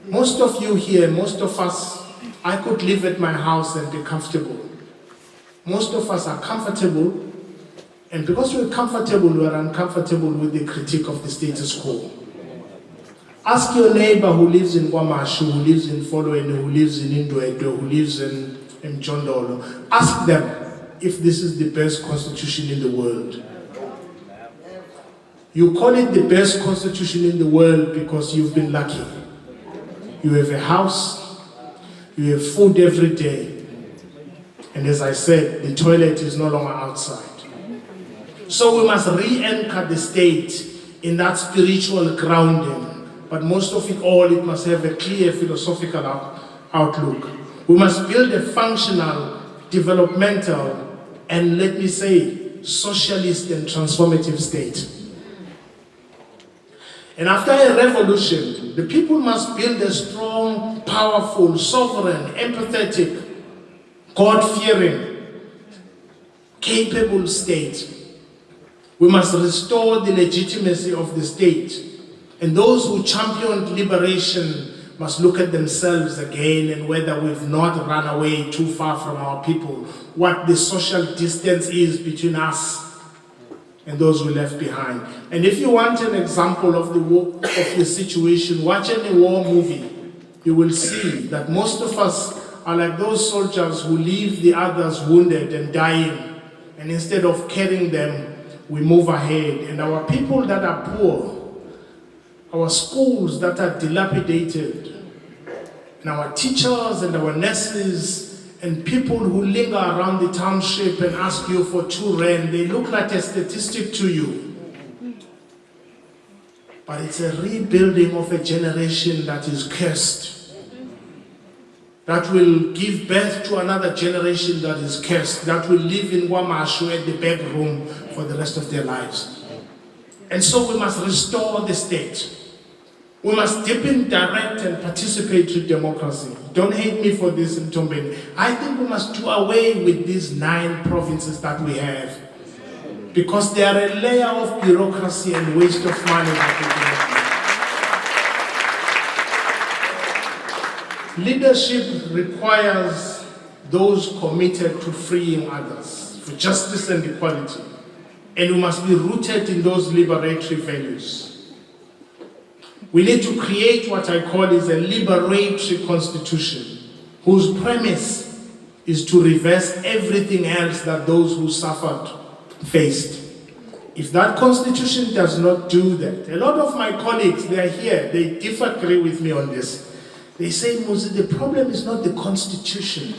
Most of you here, most of us, I could live at my house and be comfortable. Most of us are comfortable, and because we're comfortable, we're uncomfortable with the critique of the status quo. Ask your neighbor who lives in Kwamashu, who lives in Folweni, who lives in Indwedo, who lives in Mjondolo. Ask them if this is the best constitution in the world. You call it the best constitution in the world because you've been lucky. You have a house, you have food every day, and as I said, the toilet is no longer outside. So we must re-anchor the state in that spiritual grounding, but most of it all, it must have a clear philosophical outlook. We must build a functional, developmental, and let me say, socialist and transformative state. And after a revolution, the people must build a strong, powerful, sovereign, empathetic, God-fearing, capable state. We must restore the legitimacy of the state. And those who championed liberation must look at themselves again and whether we've not run away too far from our people, what the social distance is between us and those we left behind. And if you want an example of the war, of the situation, watch any war movie. You will see that most of us are like those soldiers who leave the others wounded and dying, and instead of carrying them, we move ahead. And our people that are poor, our schools that are dilapidated, and our teachers and our nurses, and people who linger around the township and ask you for 2 rand, they look like a statistic to you. But it's a rebuilding of a generation that is cursed, that will give birth to another generation that is cursed, that will live in Kwamashu at the back room for the rest of their lives. And so we must restore the state. We must deepen direct and participatory democracy. Don't hate me for this, Ntombeni. I think we must do away with these 9 provinces that we have, because they are a layer of bureaucracy and waste of money that we do. Leadership requires those committed to freeing others, for justice and equality. And we must be rooted in those liberatory values. We need to create what I call is a liberatory constitution, whose premise is to reverse everything else that those who suffered faced. If that constitution does not do that, a lot of my colleagues, they are here, they disagree with me on this. They say, Muzi, the problem is not the constitution.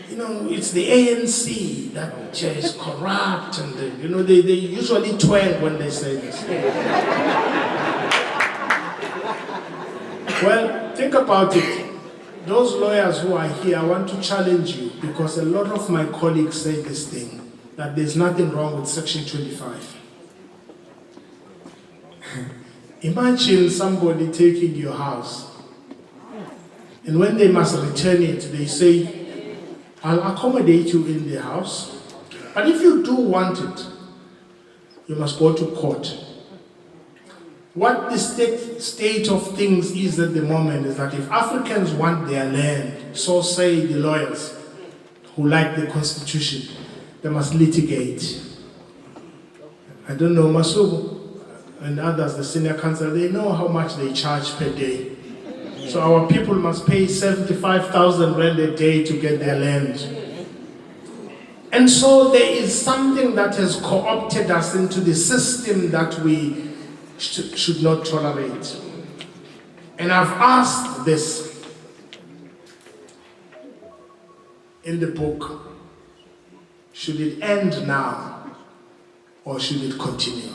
You know, it's the ANC that is corrupt, and they usually twang when they say this. Well, think about it. Those lawyers who are here, I want to challenge you, because a lot of my colleagues say this thing, that there's nothing wrong with Section 25. Imagine somebody taking your house, and when they must return it, they say, I'll accommodate you in the house, but if you do want it, you must go to court. What the state of things is at the moment is that if Africans want their land, so say the lawyers who like the constitution, they must litigate. I don't know, Masubu and others, the senior counsel, they know how much they charge per day. So our people must pay 75,000 rand a day to get their land. And so there is something that has co-opted us into the system that we should not tolerate. And I've asked this in the book, should it end now or should it continue?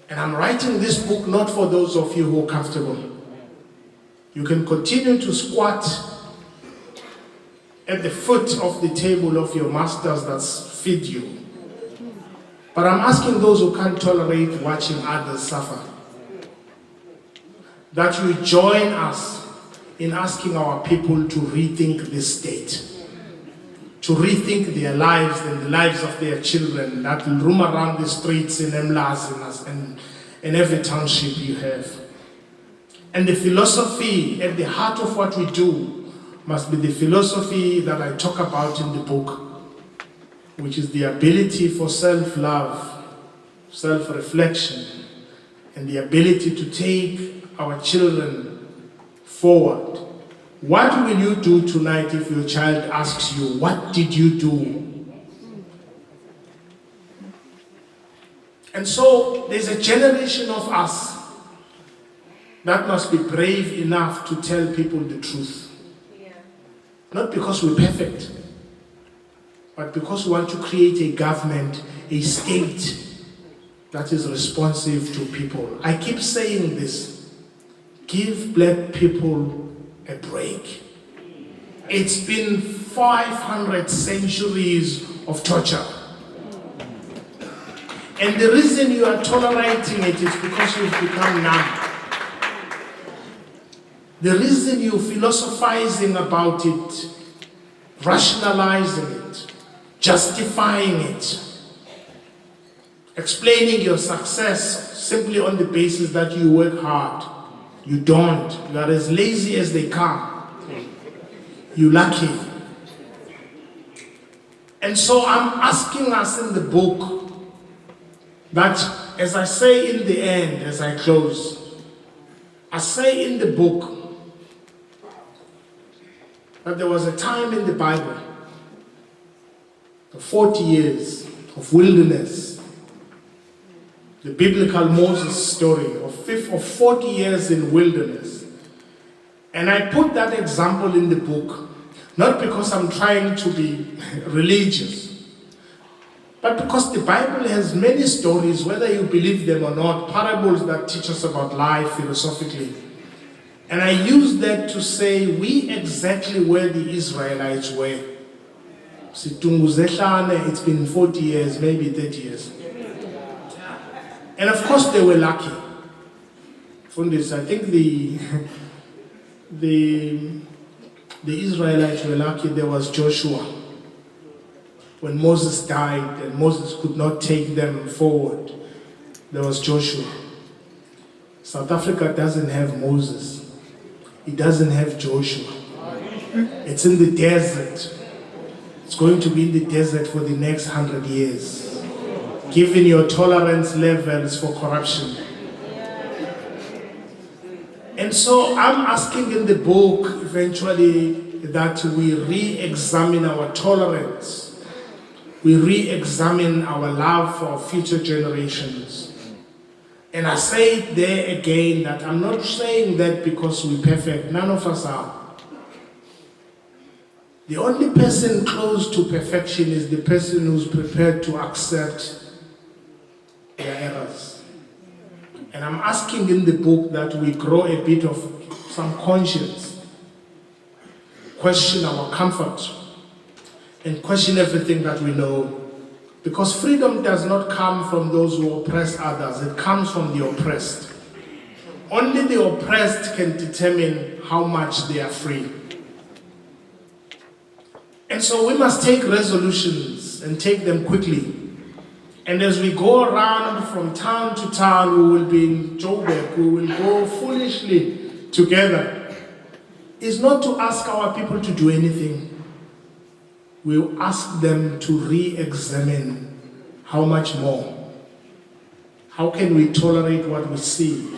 And I'm writing this book not for those of you who are comfortable. You can continue to squat at the foot of the table of your masters that feed you. But I'm asking those who can't tolerate watching others suffer, that you join us in asking our people to rethink this state, to rethink their lives and the lives of their children that roam around the streets in Emlas and in every township you have. And the philosophy at the heart of what we do must be the philosophy that I talk about in the book, which is the ability for self-love, self-reflection, and the ability to take our children forward. What will you do tonight if your child asks you, what did you do? And so there's a generation of us that must be brave enough to tell people the truth. Yeah. Not because we're perfect, but because we want to create a government, a state that is responsive to people. I keep saying this, give black people a break. It's been 500 centuries of torture. And the reason you are tolerating it is because you've become numb. The reason you're philosophizing about it, rationalizing it, justifying it, explaining your success simply on the basis that you work hard. You don't. You are as lazy as they come. You're lucky. And so I'm asking us in the book that, as I say in the end, as I close, I say in the book that there was a time in the Bible, the 40 years of wilderness, the biblical Moses story of 40 years in wilderness. And I put that example in the book, not because I'm trying to be religious, but because the Bible has many stories, whether you believe them or not, parables that teach us about life philosophically. And I use that to say we exactly where the Israelites were. It's been 40 years, maybe 30 years. And of course they were lucky. From this, I think the Israelites were lucky there was Joshua. When Moses died and Moses could not take them forward, there was Joshua. South Africa doesn't have Moses. It doesn't have Joshua. It's in the desert. It's going to be in the desert for the next 100 years. Given your tolerance levels for corruption. And so I'm asking in the book eventually that we re-examine our tolerance we re-examine our love for future generations. And I say it there again that I'm not saying that because we're perfect. None of us are. The only person close to perfection is the person who's prepared to accept their errors. And I'm asking in the book that we grow a bit of some conscience, question our comfort, and question everything that we know. Because freedom does not come from those who oppress others, it comes from the oppressed. Only the oppressed can determine how much they are free. And so we must take resolutions and take them quickly. And as we go around from town to town, we will be in Joburg, we will go foolishly together. It's not to ask our people to do anything. We'll ask them to re-examine how much more. How can we tolerate what we see?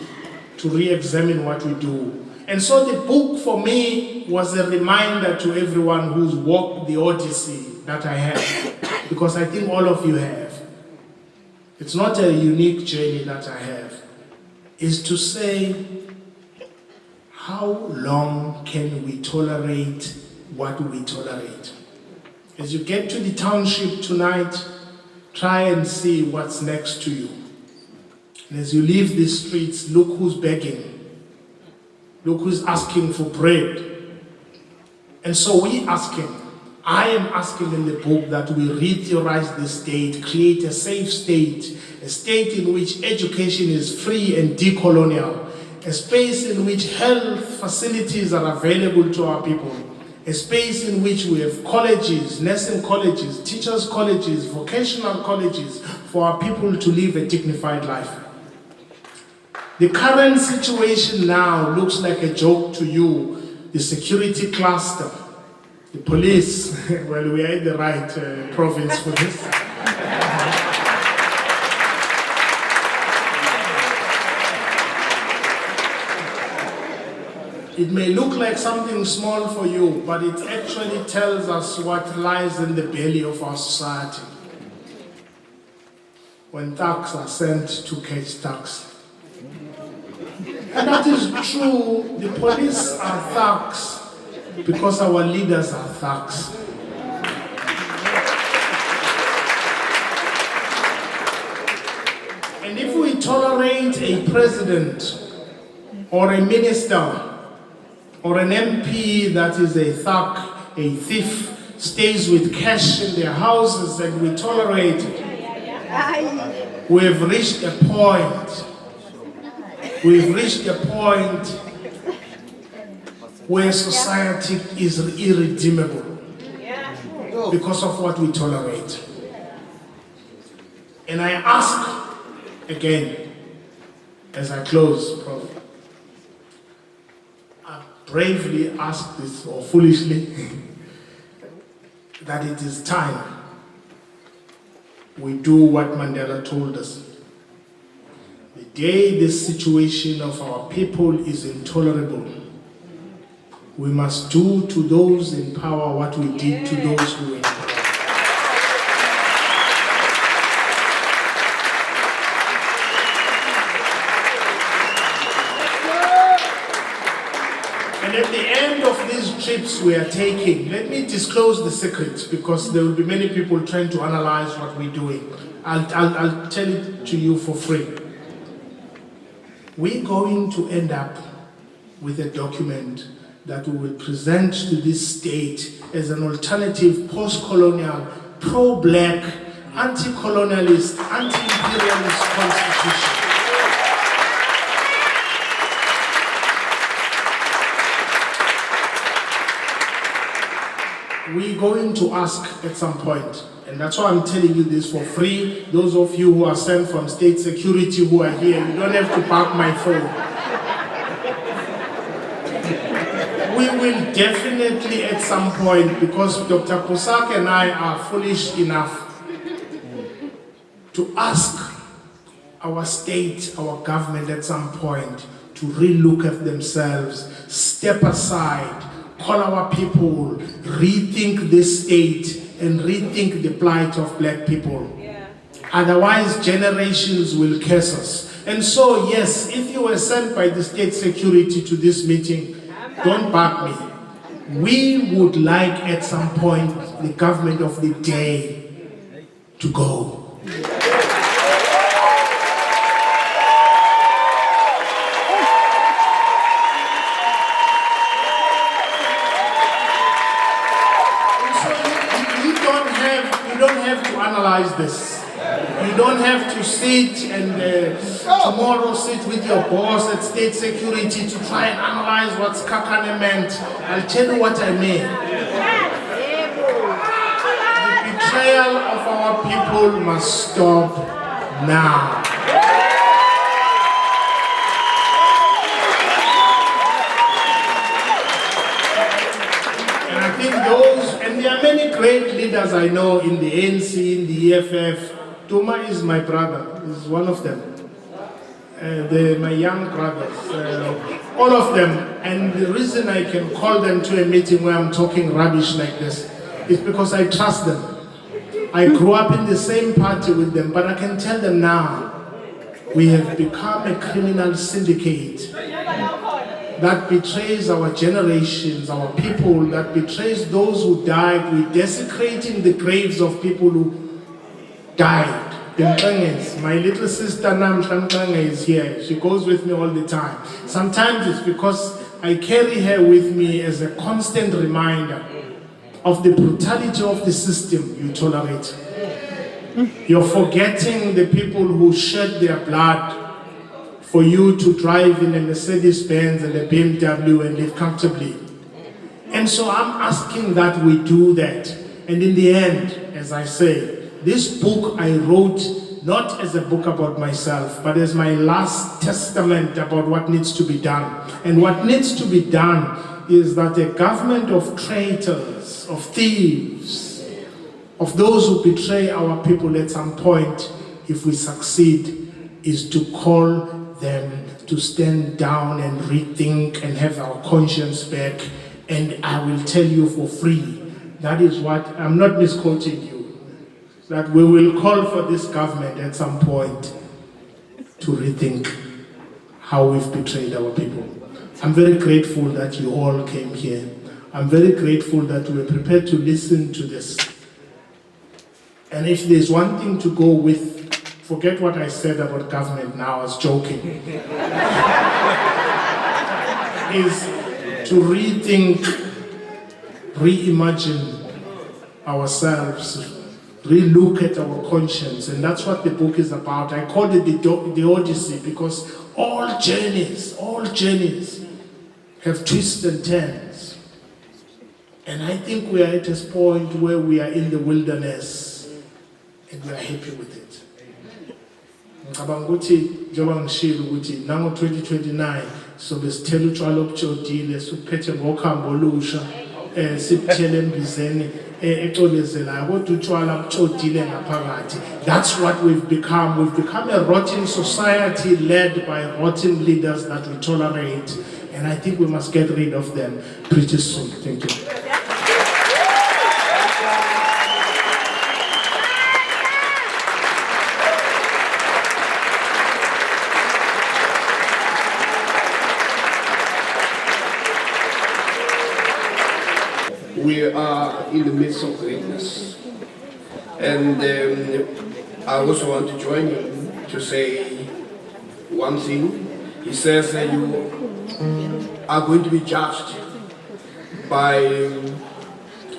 To re-examine what we do. And so the book for me was a reminder to everyone who's walked the Odyssey that I have. Because I think all of you have. It's not a unique journey that I have. It's to say, how long can we tolerate what we tolerate? As you get to the township tonight, try and see what's next to you. And as you leave the streets, look who's begging. Look who's asking for bread. And so I am asking in the book that we re-theorize the state, create a safe state, a state in which education is free and decolonial, a space in which health facilities are available to our people, a space in which we have colleges, nursing colleges, teachers' colleges, vocational colleges for our people to live a dignified life. The current situation now looks like a joke to you. The security cluster, the police, well, we are in the right province for this. It may look like something small for you, but it actually tells us what lies in the belly of our society. When thugs are sent to catch thugs. And that is true. The police are thugs because our leaders are thugs. And if we tolerate a president or a minister or an MP that is a thug, a thief, stays with cash in their houses and we tolerate it, we have reached a point. We've reached a point where society is irredeemable because of what we tolerate. And I ask again, as I close, Prof, I bravely ask this, or foolishly, that it is time we do what Mandela told us. The day this situation of our people is intolerable, we must do to those in power what we did to those who were in power. And at the end of these trips we are taking, let me disclose the secret, because there will be many people trying to analyze what we're doing. I'll tell it to you for free. We're going to end up with a document that we will present to this state as an alternative post-colonial, pro-black, anti-colonialist, anti-imperialist constitution. We're going to ask at some point, and that's why I'm telling you this for free. Those of you who are sent from state security who are here, you don't have to park my phone. We will definitely at some point, because Dr. Boesak and I are foolish enough to ask our state, our government at some point to re-look at themselves, step aside, call our people, rethink this state, and rethink the plight of black people. Otherwise, generations will curse us. And so, yes, if you were sent by the state security to this meeting, don't bug me. We would like at some point the government of the day to go. You don't have to analyze this. You don't have to sit and tomorrow sit with your boss at state security to try and analyze what Sikhakhane meant. I'll tell you what I mean. The betrayal of our people must stop now. And I think and there are many great leaders I know in the ANC, in the EFF. Tuma is my brother, is one of them. My young brothers, all of them. And the reason I can call them to a meeting where I'm talking rubbish like this is because I trust them. I grew up in the same party with them, but I can tell them now, we have become a criminal syndicate that betrays our generations, our people, that betrays those who died. We're desecrating the graves of people who died. My little sister Nam Shamkanga is here. She goes with me all the time. Sometimes it's because I carry her with me as a constant reminder of the brutality of the system you tolerate. You're forgetting the people who shed their blood for you to drive in a Mercedes-Benz and a BMW and live comfortably. And so I'm asking that we do that. And in the end, as I say, this book I wrote not as a book about myself, but as my last testament about what needs to be done. And what needs to be done is that a government of traitors, of thieves, of those who betray our people at some point, if we succeed, is to call them to stand down and rethink and have our conscience back. And I will tell you for free, that is what, I'm not misquoting you, that we will call for this government at some point to rethink how we've betrayed our people. I'm very grateful that you all came here. I'm very grateful that we were prepared to listen to this. And if there's one thing to go with, forget what I said about government now, I was joking, is to rethink, reimagine ourselves, re-look at our conscience, and that's what the book is about. I called it the Odyssey because all journeys have twists and turns. And I think we are at a point where we are in the wilderness and we are happy with it. Ngicabanga ukuthi njengoba ngishilo ukuthi nango 2029 sobe sithela utshwala obujodile suphethe ngokhambo olusha sibuthele embizeni ecolezelayo kodwa utshwala obujodile ngaphakathi. That's what we've become. We've become a rotten society led by rotten leaders that we tolerate, and I think we must get rid of them pretty soon. Thank you. We are in the midst of greatness. And I also want to join you to say one thing. He says that you are going to be judged by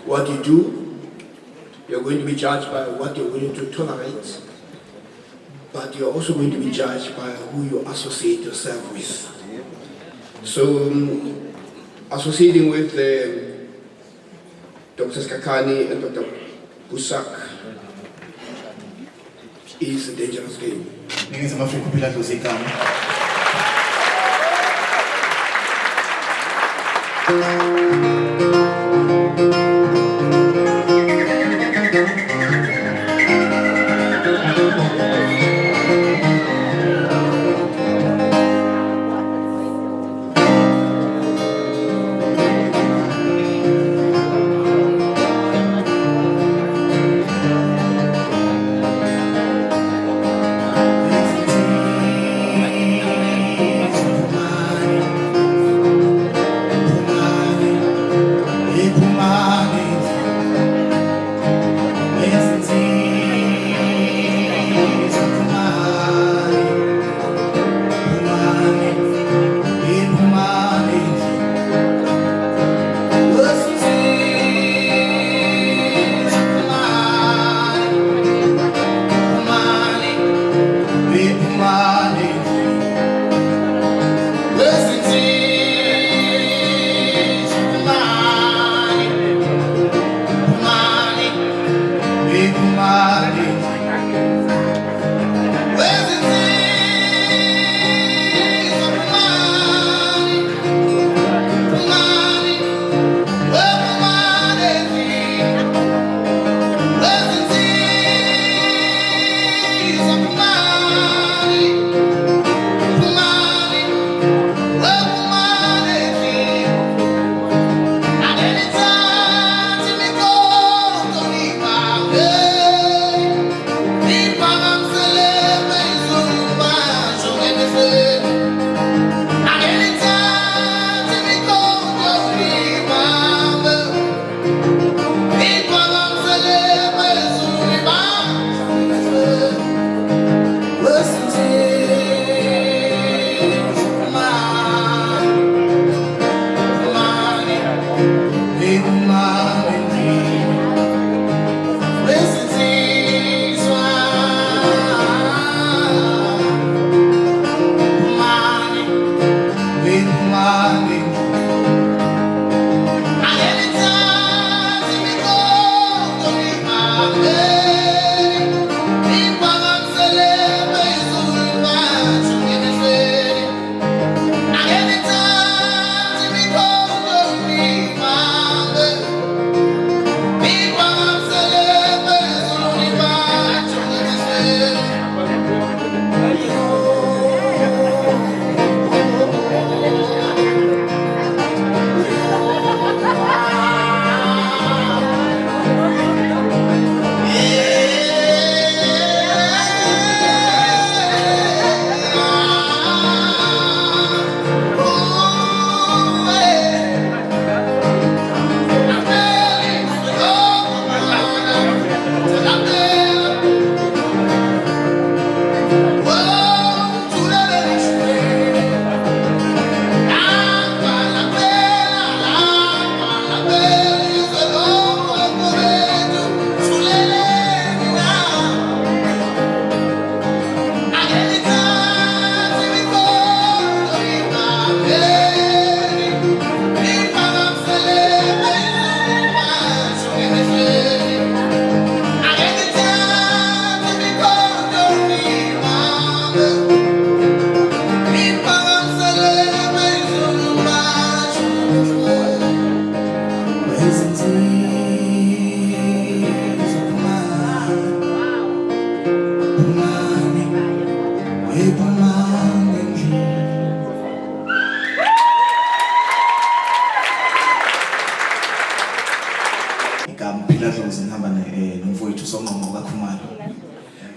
what you do. You're going to be judged by what you're willing to tolerate. But you're also going to be judged by who you associate yourself with. So, associating with Dr. Sikhakhane and Dr. Boesak is a dangerous game.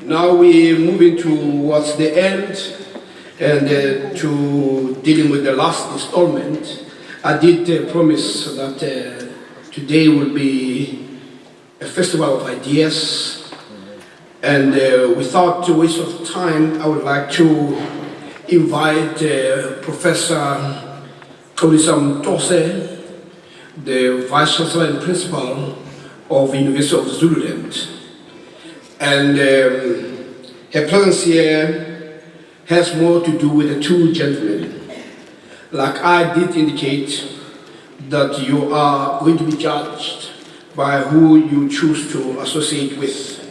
Now we're moving towards the end and to dealing with the last installment. I did promise that today will be a festival of ideas, and without a waste of time, I would like to invite Professor Mtose, the Vice Chancellor and Principal of the University of Zululand. And her presence here has more to do with the two gentlemen. Like I did indicate that you are going to be judged by who you choose to associate with.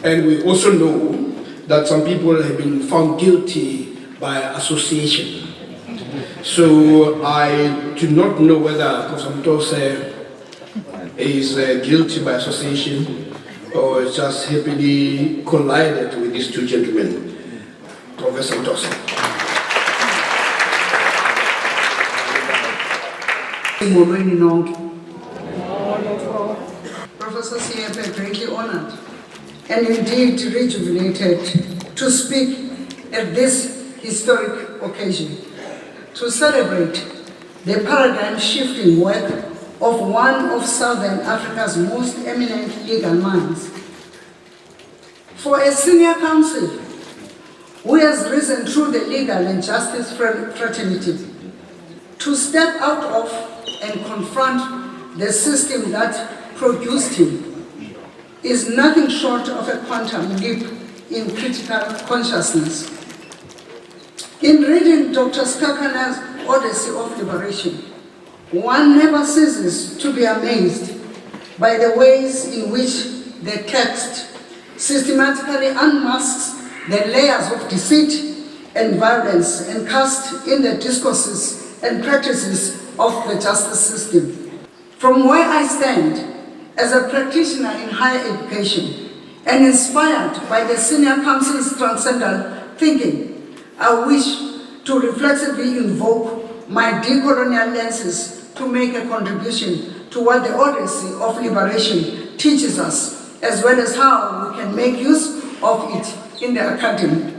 And we also know that some people have been found guilty by association. So I do not know whether Professor Mtose is guilty by association or just happily collided with these two gentlemen. Professor Mtose. Professor Siepe, greatly honored and indeed rejuvenated to speak at this historic occasion to celebrate the paradigm-shifting work of one of Southern Africa's most eminent legal minds. For a senior counsel who has risen through the legal and justice fraternity to step out of and confront the system that produced him is nothing short of a quantum leap in critical consciousness. In reading Dr. Sikhakhane's Odyssey of Liberation, one never ceases to be amazed by the ways in which the text systematically unmasks the layers of deceit and violence encast in the discourses and practices of the justice system. From where I stand as a practitioner in higher education and inspired by the senior counsel's transcendental thinking, I wish to reflexively invoke my decolonial lenses to make a contribution to what the Odyssey of Liberation teaches us, as well as how we can make use of it in the academy.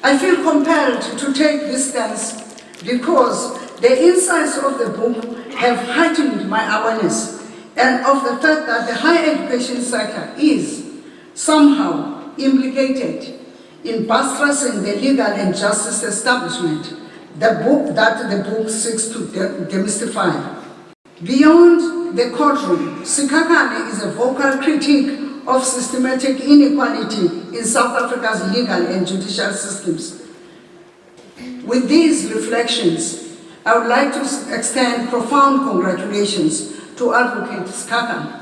I feel compelled to take this stance because the insights of the book have heightened my awareness and of the fact that the higher education sector is somehow implicated in buttressing the legal and justice establishment, the book seeks to demystify. Beyond the courtroom, Sikhakhane is a vocal critique of systematic inequality in South Africa's legal and judicial systems. With these reflections, I would like to extend profound congratulations to Advocate Sikhakhane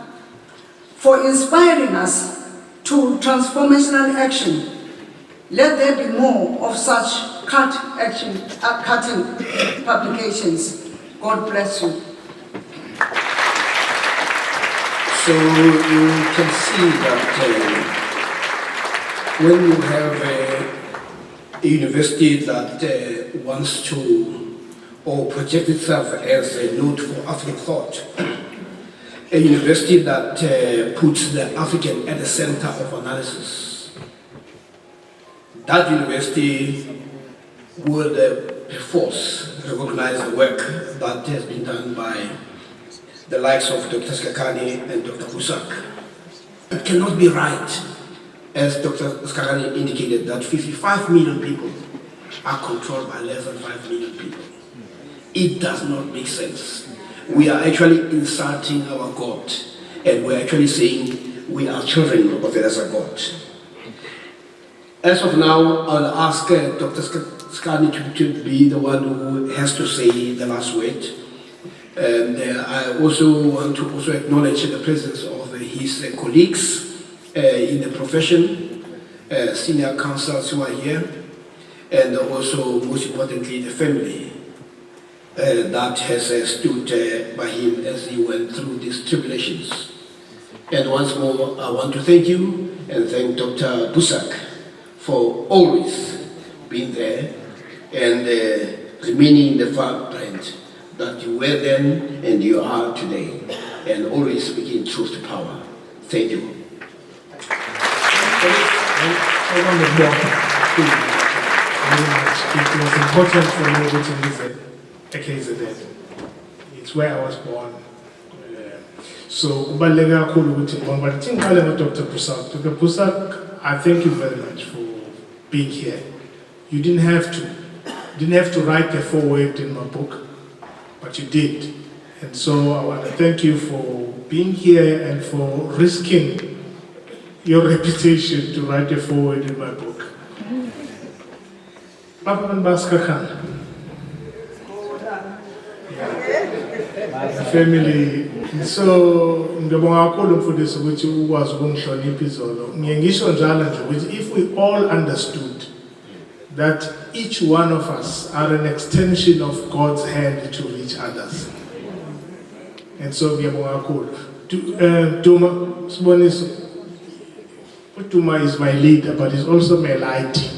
for inspiring us to transformational action. Let there be more of such cutting publications. God bless you. So you can see that when you have a university that wants to or project itself as a node for African thought, a university that puts the African at the center of analysis, that university would perforce recognize the work that has been done by the likes of Dr. Sikhakhane and Dr. Boesak. It cannot be right, as Dr. Sikhakhane indicated, that 55 million people are controlled by less than 5 million people. It does not make sense. We are actually insulting our God, and we're actually saying we are children of the lesser God. As of now, I'll ask Dr. Sikhakhane to be the one who has to say the last word. And I also want to acknowledge the presence of his colleagues in the profession, senior counsels who are here, and also, most importantly, the family that has stood by him as he went through these tribulations. And once more, I want to thank you and thank Dr. Boesak for always being there and remaining the footprint that you were then and you are today, and always speaking truth to power. Thank you. I want to very much. It was important for me to visit KZN. It's where I was born. So, but I think Dr. Boesak. Dr. Boesak, I thank you very much for being here. You didn't have to. You didn't have to write the foreword in my book, but you did. And so I want to thank you for being here and for risking your reputation to write a foreword in my book. Allan Boesak, the family. So ngiyabonga kakhulu mfundisi ukuthi ukwazi ukungihlonipha izolo. Ngisho njalo nje ukuthi if we all understood that each one of us are an extension of God's hand to reach others. And so ngiyabonga kakhulu. Duma is my leader, but he's also my light.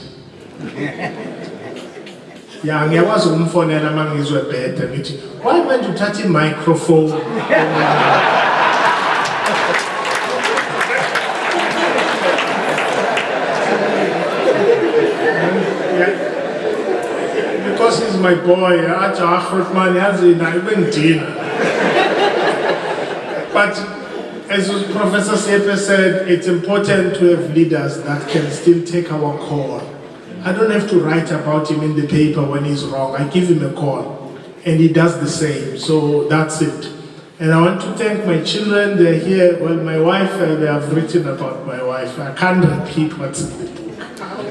Yeah, ngiyakwazi ukumfonela mangizwe better ngithi why manje uthatha microphone? Because he's my boy, but as Professor Sepe said, it's important to have leaders that can still take our call. I don't have to write about him in the paper when he's wrong. I give him a call, and he does the same. So that's it. And I want to thank my children. They're here. Well, my wife, they have written about my wife. I can't repeat what's in the book.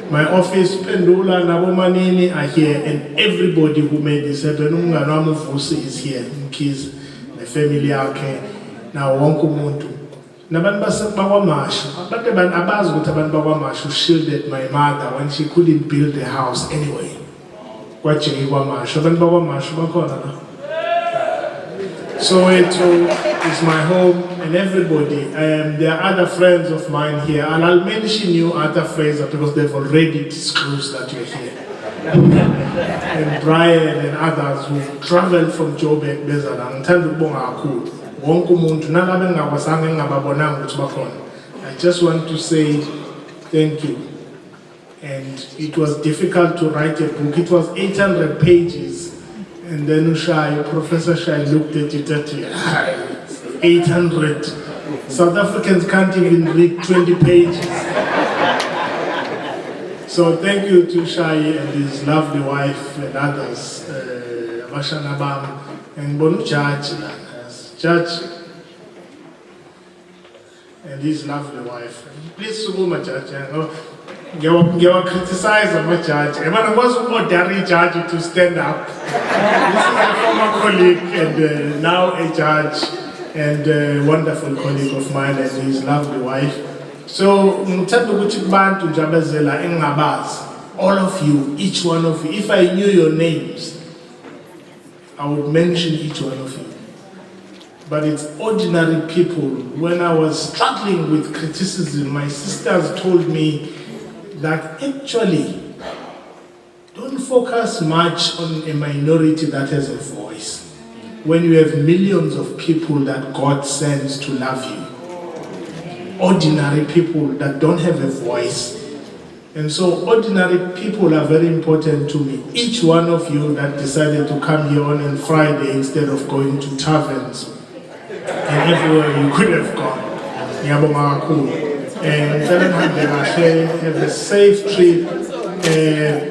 My office, Pendula, Nabomanini are here, and everybody who made this happen, is here. Kids, my family are okay. Now, Wonkumuntu. Nabantu bakwaMashu, abazi ukuthi abantu bakwaMashu shielded my mother when she couldn't build a house anyway. Kwajiki kwaMashu, abantu bakwaMashu bakhona na. Soweto is my home, and everybody. There are other friends of mine here, and I'll mention you other friends because they've already disclosed that you're here. And Brian and others who traveled from Joburg, Bezana, ngithanda ukubonga kakhulu. I just want to say thank you. and it was difficult to write a book. It was 800 pages, and then Professor Shai looked at it at 800. South Africans can't even read 20 pages. So thank you to Shai and his lovely wife and others, Abashana Bam and Bonu Church, and his lovely wife. Please, Suguma Church, you criticize my church. And I was ordinary judge to stand up. This is a former colleague and now a judge and a wonderful colleague of mine and his lovely wife. So, all of you, each one of you, if I knew your names, I would mention each one of you. But it's ordinary people. When I was struggling with criticism, my sisters told me that actually, don't focus much on a minority that has a voice. When you have millions of people that God sends to love you. Ordinary people that don't have a voice. And so ordinary people are very important to me. Each one of you that decided to come here on a Friday instead of going to taverns and everywhere you could have gone. And have a safe trip.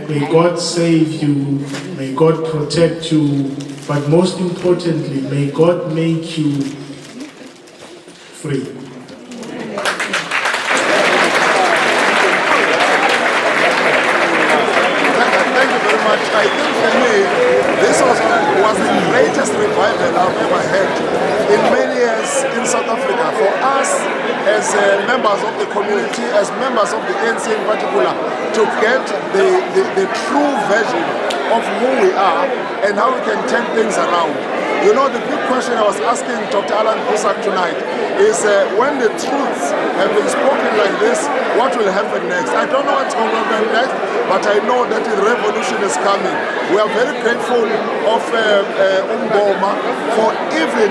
May God save you. May God protect you. But most importantly, may God make you free. I think for me, this was the greatest revival I've ever had in many years in South Africa. For us, as members of the community, as members of the ANC in particular, to get the true version of who we are and how we can turn things around. You know, the big question I was asking Dr. Allan Boesak tonight is when the truths have been spoken like this, what will happen next? I don't know what's going to happen next, but I know that the revolution is coming. We are very grateful of Umboma for even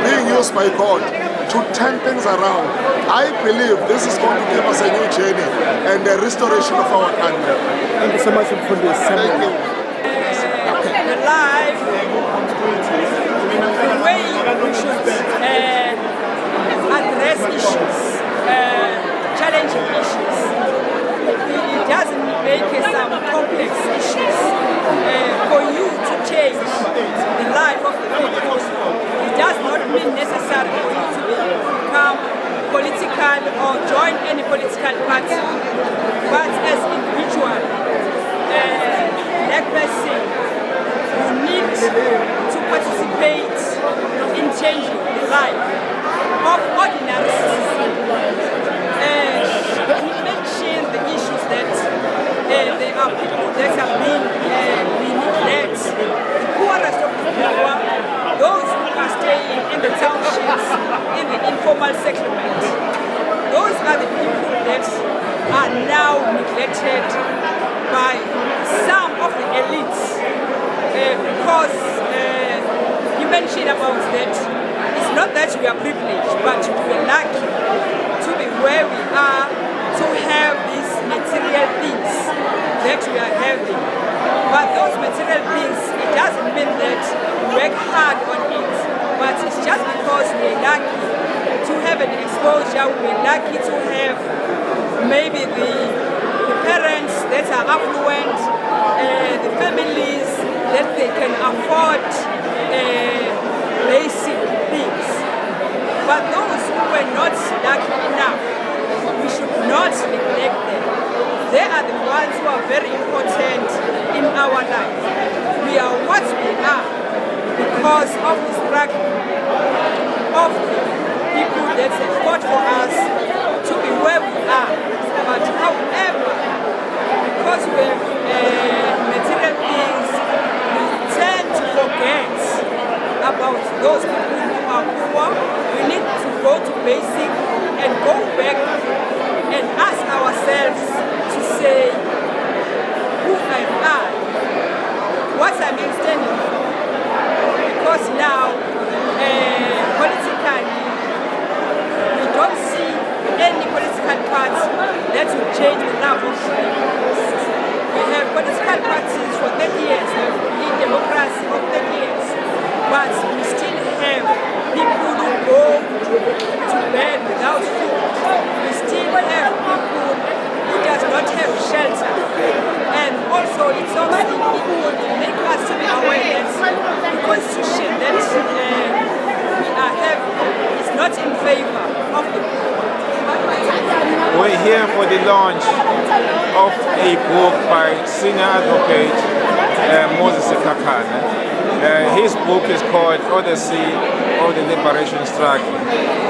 being used by God to turn things around. I believe this is going to give us a new journey and the restoration of our country. Thank you so much for this. Thank you. Life, the way we should address issues, challenging issues. It doesn't make some complex issues. For you to change the life of the people, it does not mean necessary for you to become political or join any political party. But as individual, black person, you need to participate in changing the life of ordinary citizens. We mention the issues that there are people that have been neglected, the poorest of the poor, those who are staying in the townships, in the informal settlement. Those are the people that are now neglected by some of the elites. Because you mentioned about that, it's not that we are privileged, but we are lucky to be where we are, to have these material things that we are having. But those material things, it doesn't mean that we work hard on it, but it's just because we're lucky to have an exposure, we're lucky to have maybe the parents that are affluent, the families that they can afford basic things. But those who were not lucky enough, we should not neglect them. They are the ones who are very important in our life. We are what we are because of the struggle of the people that have fought for us to be where we are. But however, because we have material things, we tend to forget about those people who are poor. We need to go to basic and go back and ask ourselves to say, who am I? What am I standing for? Because now, politically, we don't see any political party that that will change the love of freedom. We have political parties for 30 years, in democracy for 30 years, but we still have people who go to bed without food. We still have people who does not have shelter. And also it's also important to make us to be aware that the constitution that we are having is not in favor of the poor. We're here for the launch of a book by senior advocate Muzi Sikhakhane. His book is called Odyssey of Liberation struggle.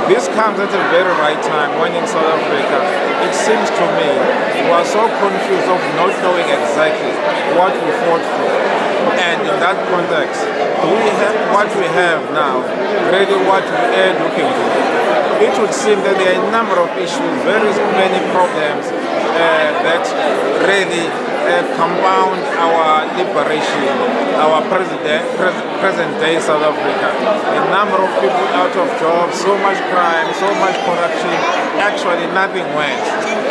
This comes at a very right time when in South Africa it seems to me we are so confused of not knowing exactly what we fought for. And in that context, do we have what we have now, really what we are looking for? It would seem that there are a number of issues, very many problems that really compound our liberation, our present-day South Africa. A number of people out of jobs, so much crime, so much corruption, actually nothing went.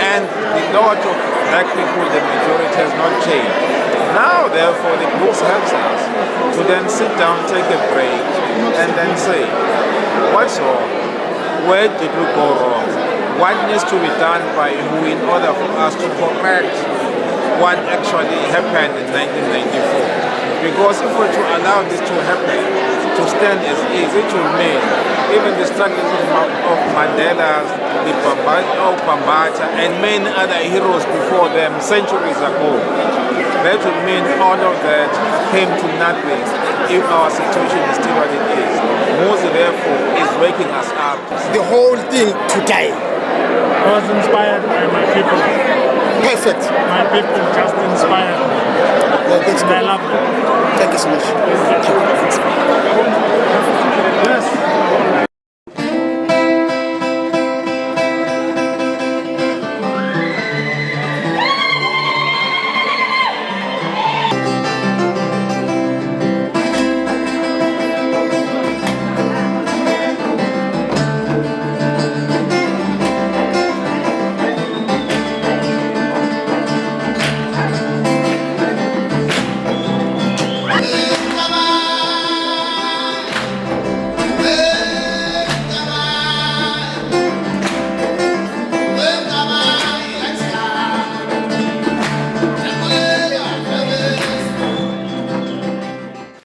And the lot of black people, the majority has not changed. Now, therefore, the books helps us to then sit down, take a break, and then say, what's wrong? Where did we go wrong? What needs to be done by who in order for us to correct what actually happened in 1994? Because if we're to allow this to happen, to stand as is, it will mean even the struggles of Mandela's, the Bambata, and many other heroes before them centuries ago. That would mean all of that came to nothing if our situation is still what it is. Muzi, therefore, is waking us up. The whole thing today. I was inspired by my people. Perfect. My people just inspired me. Well, that's good. I love them. Thank you so much. Thank you.